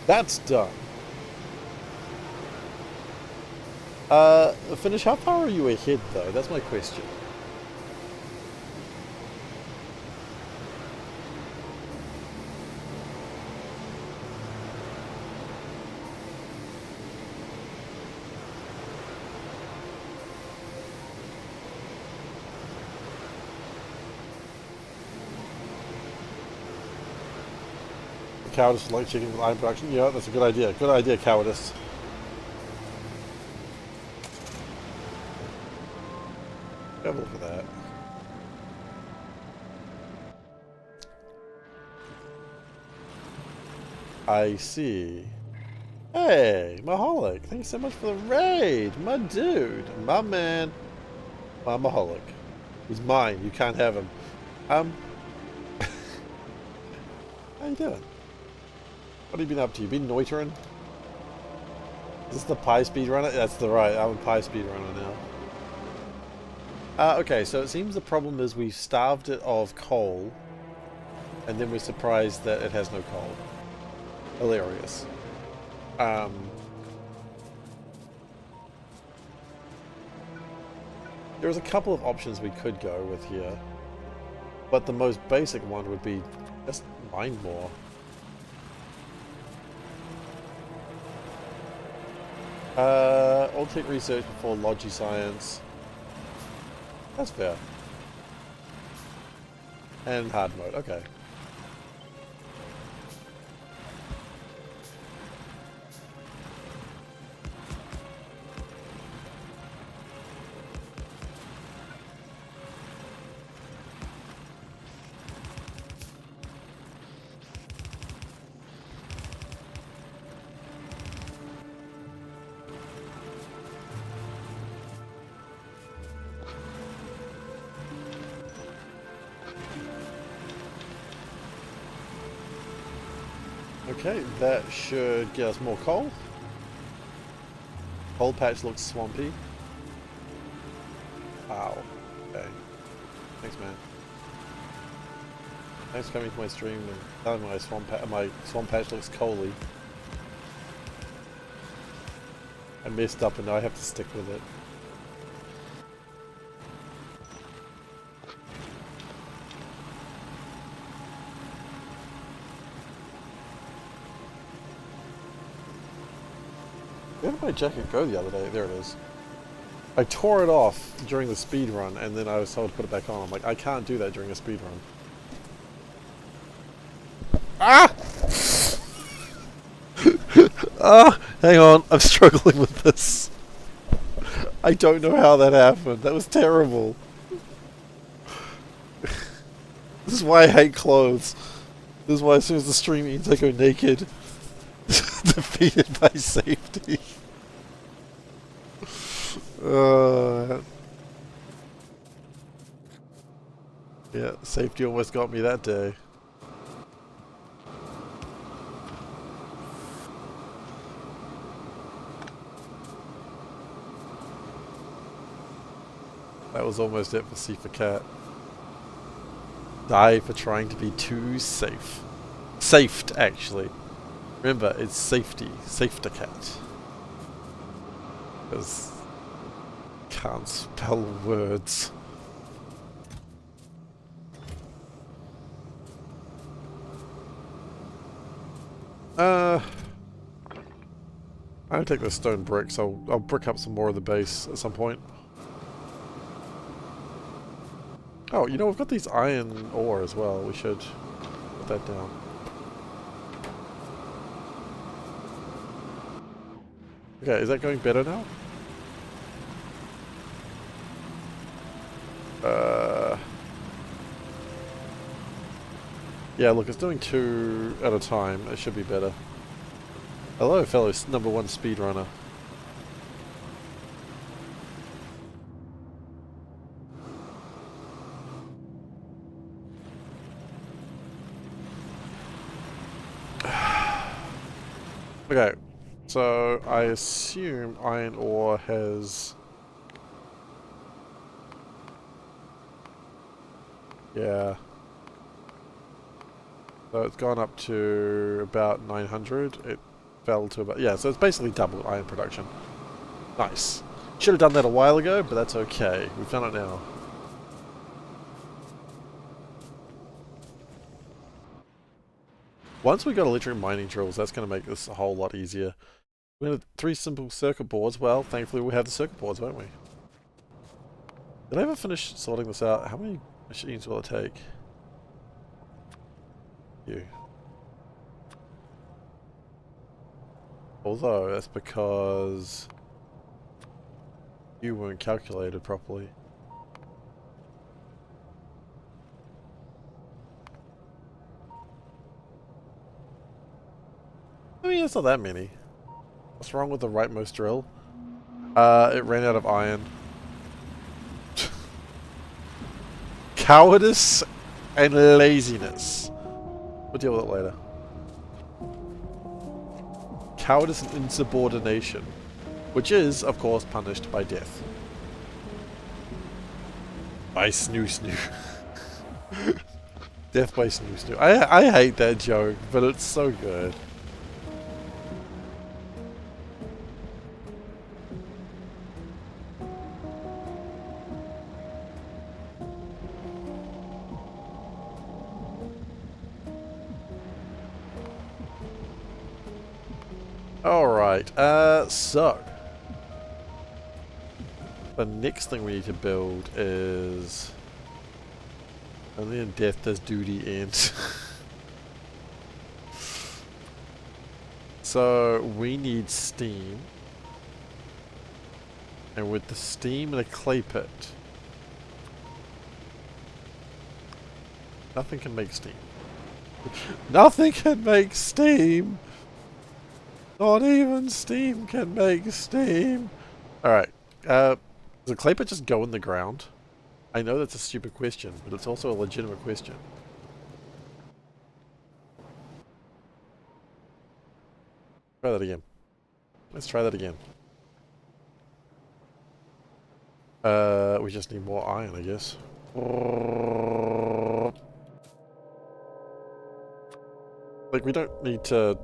[SPEAKER 1] that's done. Finish, how far are you ahead though? That's my question. Cowardice like chicken with iron production. Yeah, that's a good idea. Good idea, cowardice. Have a look at that. I see. Hey, Maholic. Thanks so much for the raid. My dude. My man. My Maholic. He's mine. You can't have him. How you doing? What have you been up to? You been loitering? Is this the Pi speedrunner? That's the right. I'm a Pi speedrunner now. Okay, so it seems the problem is we starved it of coal, and then we're surprised that it has no coal. Hilarious. There's a couple of options we could go with here, but the most basic one would be just mine more. Alt-tech research before logi science. That's fair. And hard mode, okay. Okay, that should get us more coal. Coal patch looks swampy. Ow. Okay. Thanks, man. Thanks for coming to my stream and telling me my swamp patch looks coaly. I messed up and now I have to stick with it. Where did my jacket go the other day? There it is. I tore it off during the speed run and then I was told to put it back on. I'm like, I can't do that during a speed run. Ah! Ah! Hang on, I'm struggling with this. I don't know how that happened. That was terrible. This is why I hate clothes. This is why as soon as the stream ends I go naked. Defeated by safety. Yeah, safety almost got me that day. That was almost it for SeiferKatt. Die for trying to be too safe. Safed, actually. Remember, it's safety. SeiferKatt. Because can't spell words. I'll take the stone bricks. I'll brick up some more of the base at some point. Oh, you know, we've got these iron ore as well. We should put that down. Okay, is that going better now? Yeah, look, it's doing 2 at a time. It should be better. Hello, fellow #1 speedrunner. Okay, so I assume iron ore has... Yeah. So it's gone up to about 900. It fell to about... Yeah, so it's basically double iron production. Nice. Should have done that a while ago, but that's okay. We've done it now. Once we got electric mining drills, that's going to make this a whole lot easier. We have 3 simple circuit boards. Well, thankfully we have the circuit boards, won't we? Did I ever finish sorting this out? How many machines will it take? You. Although, that's because you weren't calculated properly. I mean, it's not that many. What's wrong with the rightmost drill? It ran out of iron. Cowardice and laziness. We'll deal with it later. Cowardice and insubordination. Which is, of course, punished by death. By snoo snoo. Death by snoo snoo. I hate that joke, but it's so good. Alright, so the next thing we need to build is only in death does duty end. So we need steam, and with the steam and a clay pit, nothing can make steam. Nothing can make steam! Not even steam can make steam. Alright. Does the clay pit just go in the ground? I know that's a stupid question, but it's also a legitimate question. Try that again. Let's try that again. We just need more iron, I guess. Like, we don't need to...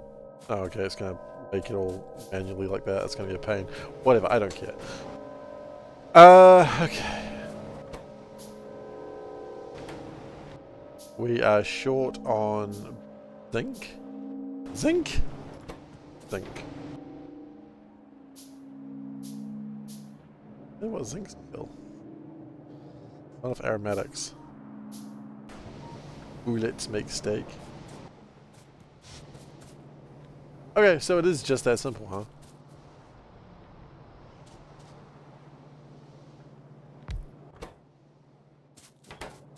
[SPEAKER 1] Oh, okay, it's gonna make it all manually like that. It's gonna be a pain. Whatever, I don't care. Okay. We are short on zinc? Zinc? Zinc. What zinc still? Not enough aromatics. Ooh, let's make steak. Okay, so it is just that simple, huh?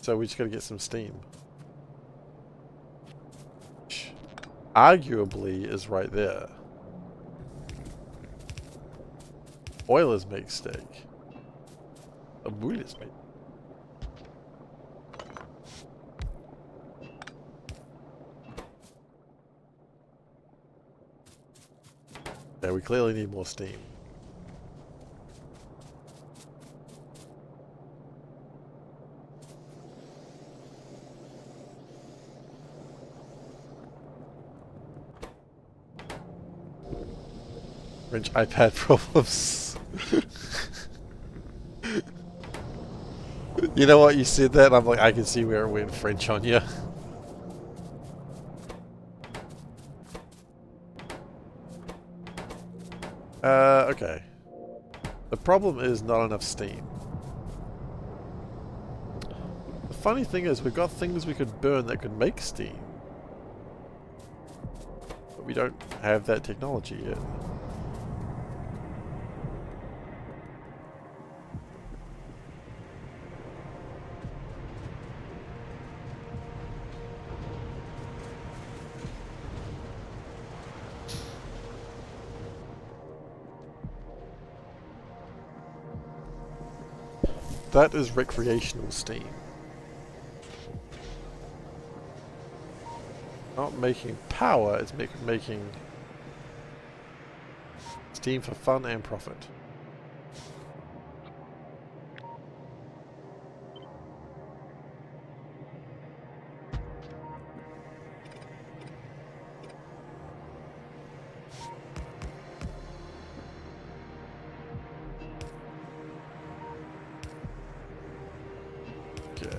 [SPEAKER 1] So we just gotta get some steam. Which arguably is right there. Boilers make steak. Boilers make. Yeah, we clearly need more steam. French iPad problems. You know what? You said that, and I'm like, I can see where it went French on you. Okay. The problem is not enough steam. The funny thing is, we've got things we could burn that could make steam. But we don't have that technology yet. That is recreational steam. Not making power, it's making steam for fun and profit. Okay.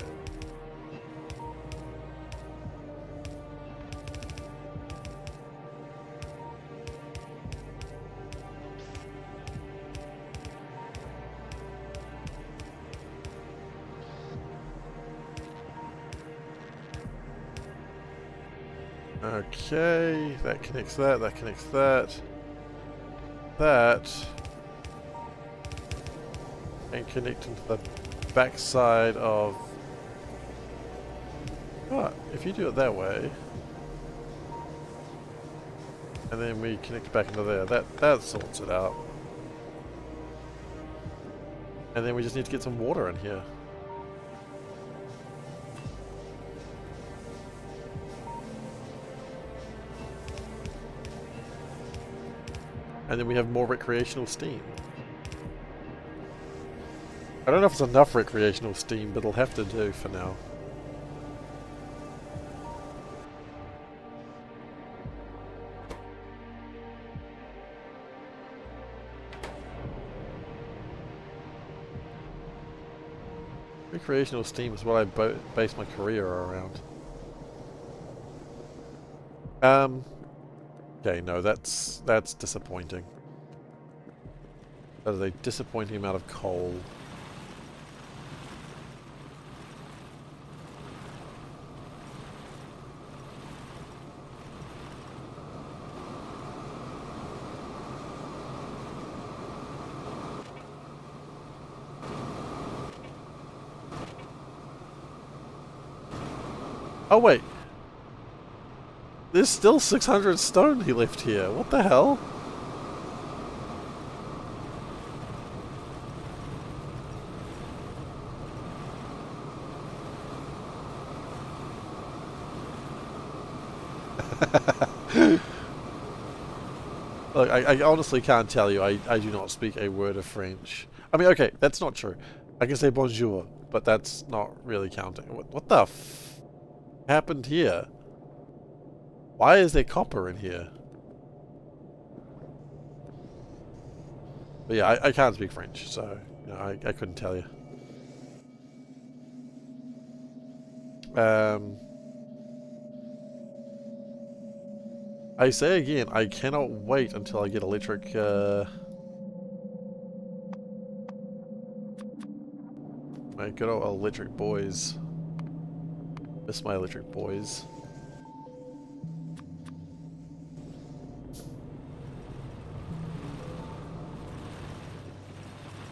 [SPEAKER 1] Okay, that connects that, that connects that. That and connect into the back side of... Oh, if you do it that way, and then we connect back into there, that sorts it out. And then we just need to get some water in here. And then we have more recreational steam. I don't know if it's enough recreational steam, but it'll have to do for now. Recreational steam is what I base my career around. Okay, no, that's disappointing. That is a disappointing amount of coal. Oh wait. There's still 600 stone he left here. What the hell? Look, I honestly can't tell you. I do not speak a word of French. I mean, okay, that's not true. I can say bonjour, but that's not really counting. What the f happened here? Why is there copper in here? But yeah, I can't speak French, so you know, I couldn't tell you. I say again, I cannot wait until I get electric, my good old electric boys. Miss my electric boys.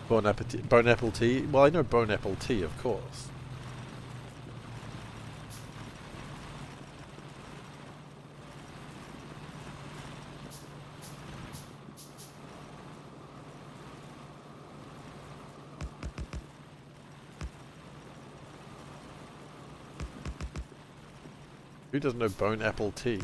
[SPEAKER 1] Bone apple, bone apple tea? Well, I know bone apple tea, of course. Who doesn't know bone apple tea?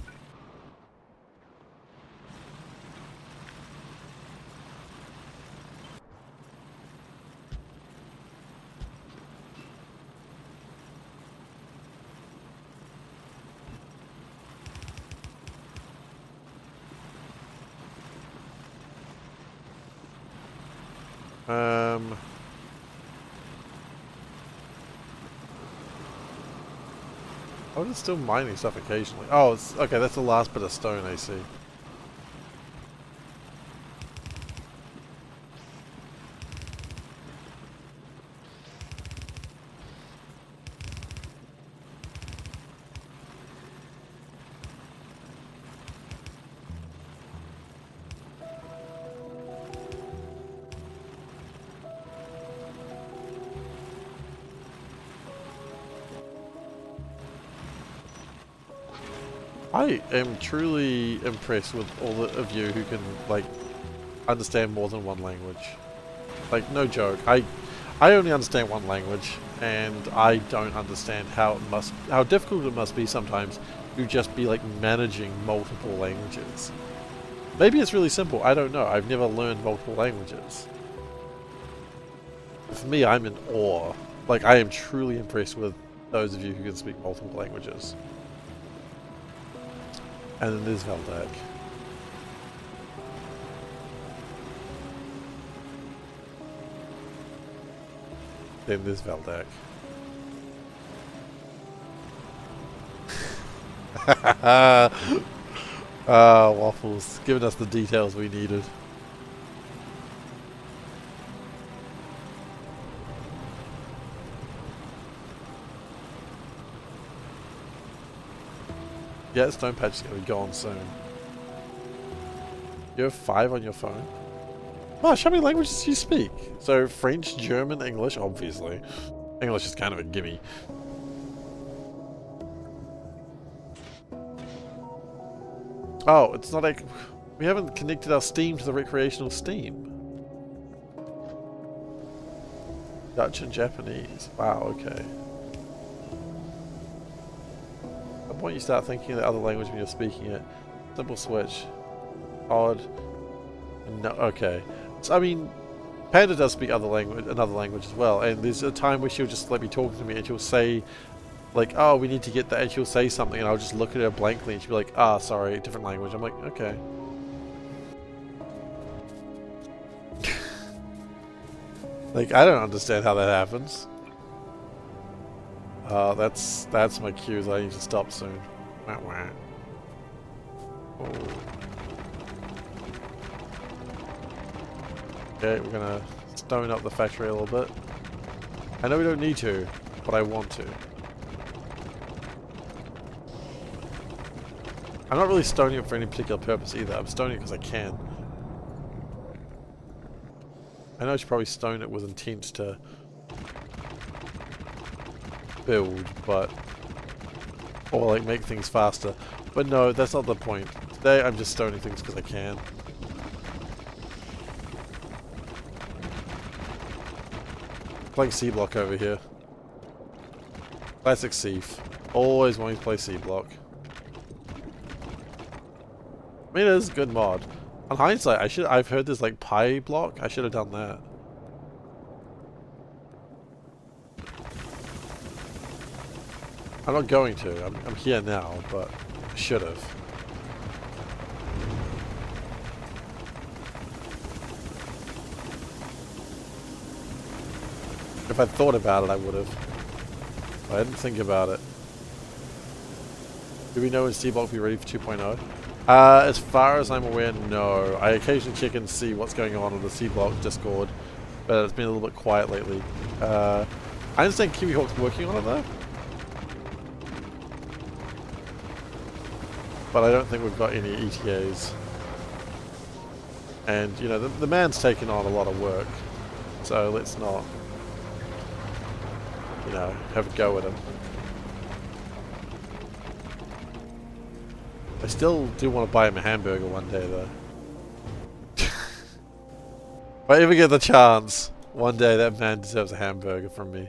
[SPEAKER 1] Oh, it's still mining stuff occasionally. Oh, it's, okay, that's the last bit of stone I see. I am truly impressed with all of you who can, like, understand more than one language. Like, no joke. I only understand one language, and I don't understand how difficult it must be sometimes to just be, like, managing multiple languages. Maybe it's really simple, I don't know. I've never learned multiple languages. For me, I'm in awe. Like, I am truly impressed with those of you who can speak multiple languages. And then there's Veldak. Then there's Veldak. Waffles, giving us the details we needed. Yeah, Stone Patch is going to be gone soon. You have 5 on your phone? Gosh, how many languages do you speak? So, French, German, English, obviously. English is kind of a gimme. Oh, it's not like... We haven't connected our Steam to the recreational Steam. Dutch and Japanese. Wow, okay. At what point you start thinking the other language when you're speaking it. Simple switch. Odd. No, okay. So, I mean, Panda does speak another language as well, and there's a time where she'll just let me talk to me and she'll say, like, oh, we need to get that, and she'll say something and I'll just look at her blankly and she'll be like, ah, sorry, different language. I'm like, okay. Like, I don't understand how that happens. That's my cues. I need to stop soon. Wah, wah. Oh. Okay, we're gonna stone up the factory a little bit. I know we don't need to, but I want to. I'm not really stoning it for any particular purpose either. I'm stoning it because I can. I know I should probably stone it with intent to build, but... or like make things faster. But no, that's not the point. Today I'm just stoning things because I can. Playing C-Block over here. Classic Seif. Always wanting to play C-Block. I mean, it is a good mod. On hindsight, I've heard this like Py block. I should have done that. I'm not going to. I'm here now, but I should have. If I'd thought about it, I would have. I didn't think about it. Do we know when C-Block will be ready for 2.0? As far as I'm aware, no. I occasionally check and see what's going on the C-Block Discord, but it's been a little bit quiet lately. I understand Kiwi Hawk's working on it though. But I don't think we've got any ETAs. And, you know, the man's taken on a lot of work, so let's not, you know, have a go at him. I still do want to buy him a hamburger one day, though. If I ever get the chance, one day that man deserves a hamburger from me.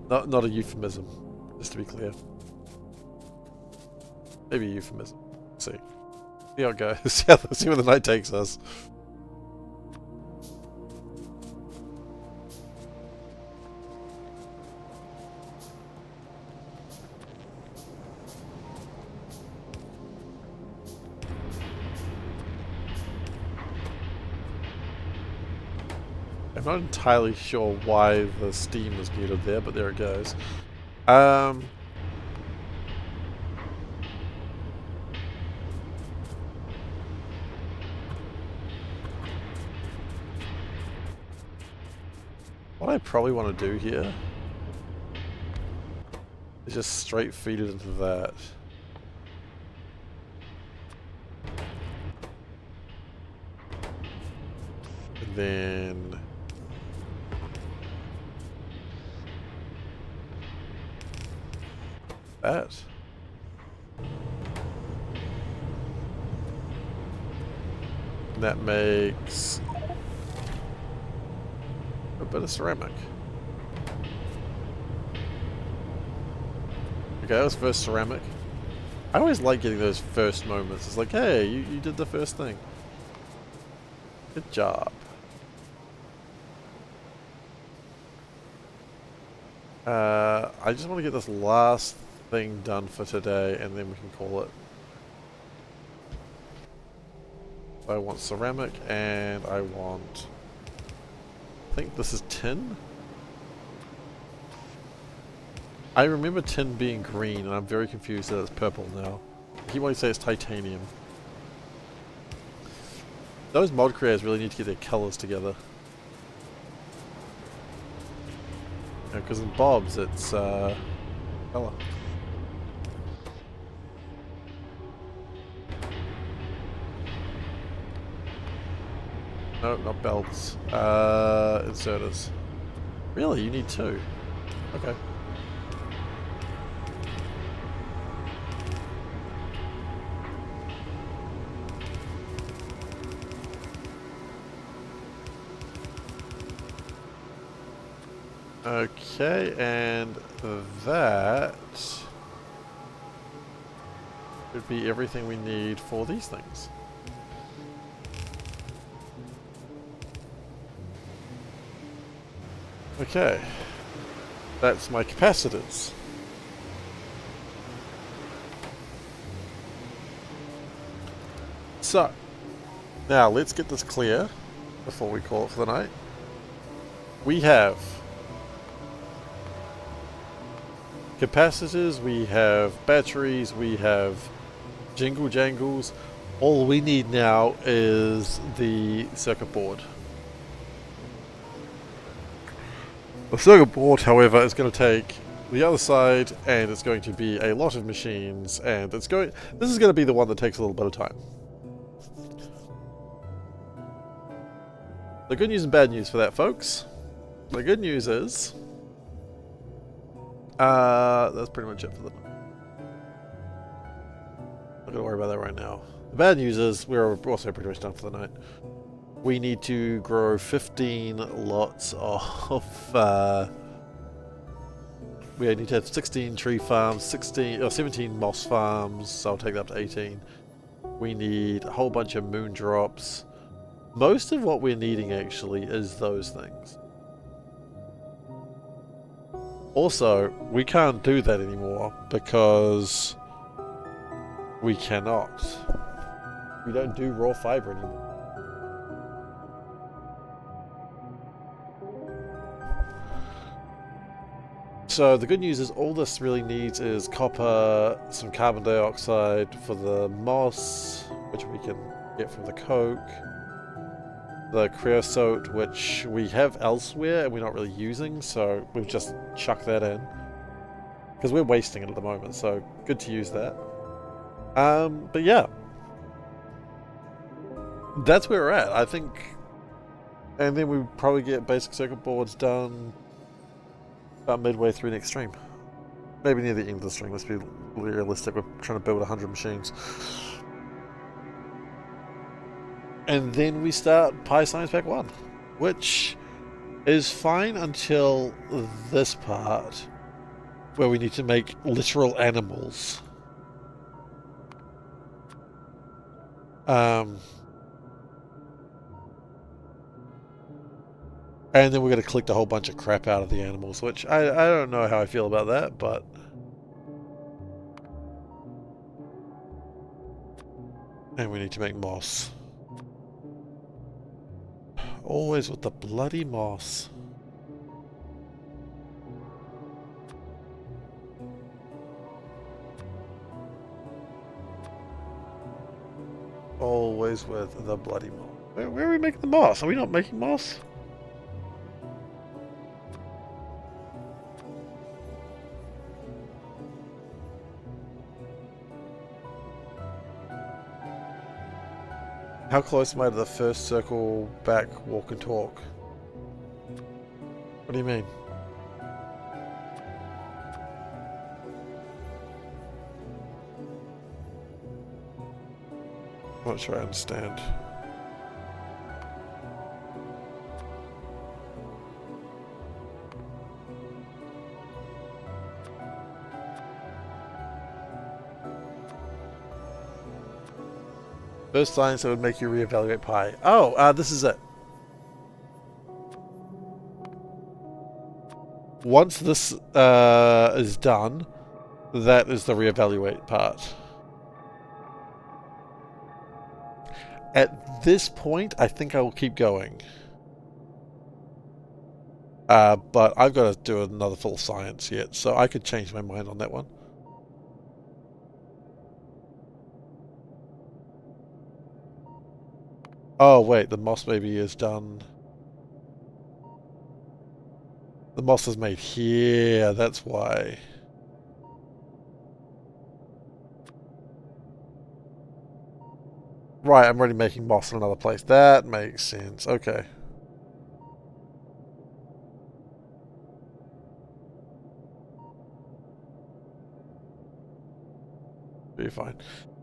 [SPEAKER 1] Not a euphemism, just to be clear. Maybe a euphemism. Let's see. See how it goes. See where the night takes us. I'm not entirely sure why the steam was muted there, but there it goes. What I probably want to do here is just straight feed it into that. And then that. And that makes a bit of ceramic. Okay, that was first ceramic. I always like getting those first moments. It's like, hey, you did the first thing. Good job. I just want to get this last thing done for today and then we can call it. I want ceramic and I want, I think this is tin. I remember tin being green and I'm very confused that it's purple now. He wants to say it's titanium. Those mod creators really need to get their colors together. Because in Bob's it's color. No, not belts. Inserters. Really? You need two? Okay. Okay, and that should be everything we need for these things. Okay, that's my capacitors. So, now let's get this clear before we call it for the night. We have capacitors, we have batteries, we have jingle jangles. All we need now is the circuit board. The circuit board, however, is going to take the other side and it's going to be a lot of machines and this is going to be the one that takes a little bit of time. The good news and bad news for that, folks. The good news is that's pretty much it for the night. Not gonna worry about that right now. The bad news is we're also pretty much done for the night. We need to grow 15 lots of we need to have 16 tree farms, 17 moss farms, so I'll take that up to 18. We need a whole bunch of moon drops. Most of what we're needing actually is those things. Also, we can't do that anymore because we cannot. We don't do raw fiber anymore. So the good news is all this really needs is copper, some carbon dioxide for the moss, which we can get from the coke, the creosote, which we have elsewhere and we're not really using, so we've just chucked that in. Because we're wasting it at the moment, so good to use that. But yeah. That's where we're at, I think. And then we probably get basic circuit boards done about midway through next stream. Maybe near the end of the stream, let's be realistic, we're trying to build 100 machines. And then we start Pi Science Pack 1, which is fine until this part, where we need to make literal animals. And then we're going to collect a whole bunch of crap out of the animals, which I don't know how I feel about that, but... And we need to make moss. Always with the bloody moss. Always with the bloody moss. Where are we making the moss? Are we not making moss? How close am I to the first circle back walk and talk? What do you mean? I'm not sure I understand. First science that would make you reevaluate pi. Oh, this is it. Once this is done, that is the reevaluate part. At this point, I think I will keep going. But I've got to do another full science yet, so I could change my mind on that one. Oh wait, the moss maybe is done. The moss is made here, that's why. Right, I'm already making moss in another place. That makes sense. Okay. Be fine.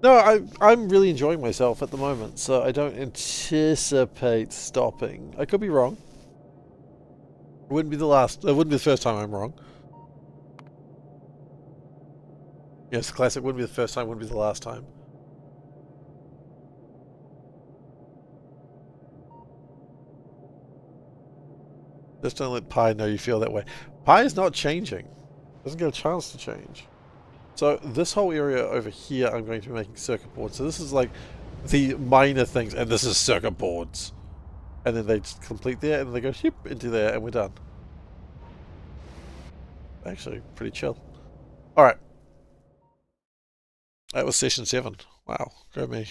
[SPEAKER 1] No, I'm really enjoying myself at the moment, so I don't anticipate stopping. I could be wrong. It wouldn't be the last. It wouldn't be the first time I'm wrong. Yes, classic. Wouldn't be the first time. Wouldn't be the last time. Just don't let Pi know you feel that way. Pi is not changing. Doesn't get a chance to change. So this whole area over here, I'm going to be making circuit boards. So this is like the minor things, and this is circuit boards. And then they just complete there, and then they go ship into there, and we're done. Actually, pretty chill. Alright. That was session 7. Wow, go me.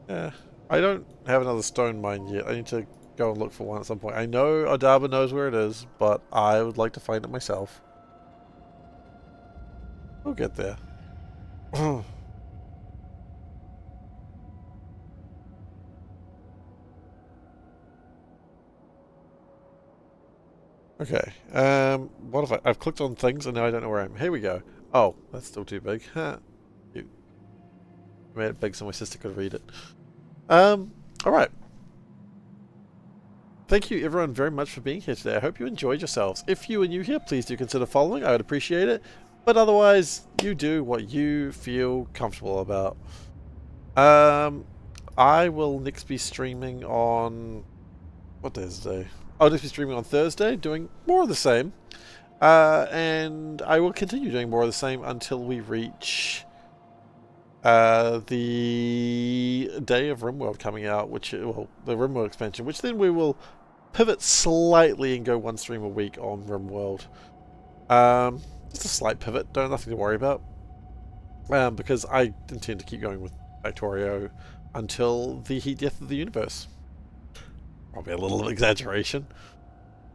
[SPEAKER 1] Yeah, I don't have another stone mine yet. I need to go and look for one at some point. I know Odaba knows where it is, but I would like to find it myself. We'll get there. Okay, what if I've clicked on things and now I don't know where I am. Here we go. Oh, that's still too big. Huh. I made it big so my sister could read it. Alright. thank you everyone very much for being here today. I hope you enjoyed yourselves. If you are new here, please do consider following. I would appreciate it. But otherwise, you do what you feel comfortable about. I will next be streaming on... What day is today? I'll next be streaming on Thursday, doing more of the same. And I will continue doing more of the same until we reach... the day of RimWorld coming out, which, well, the RimWorld expansion, which then we will pivot slightly and go one stream a week on RimWorld. Just a slight pivot, nothing to worry about. Because I intend to keep going with Factorio until the heat death of the universe. Probably a little exaggeration.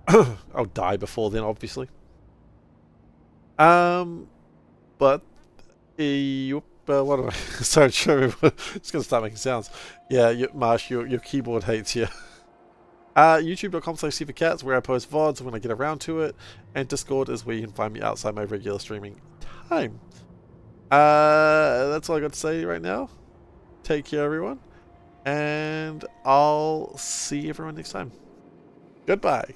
[SPEAKER 1] I'll die before then, obviously. But what am I? Sorry, it's going to start making sounds. Yeah, Marsh, your keyboard hates you. YouTube.com/SeiferKatt is where I post VODs when I get around to it, and Discord is where you can find me outside my regular streaming time. That's all I got to say right now. Take care, everyone, and I'll see everyone next time. Goodbye.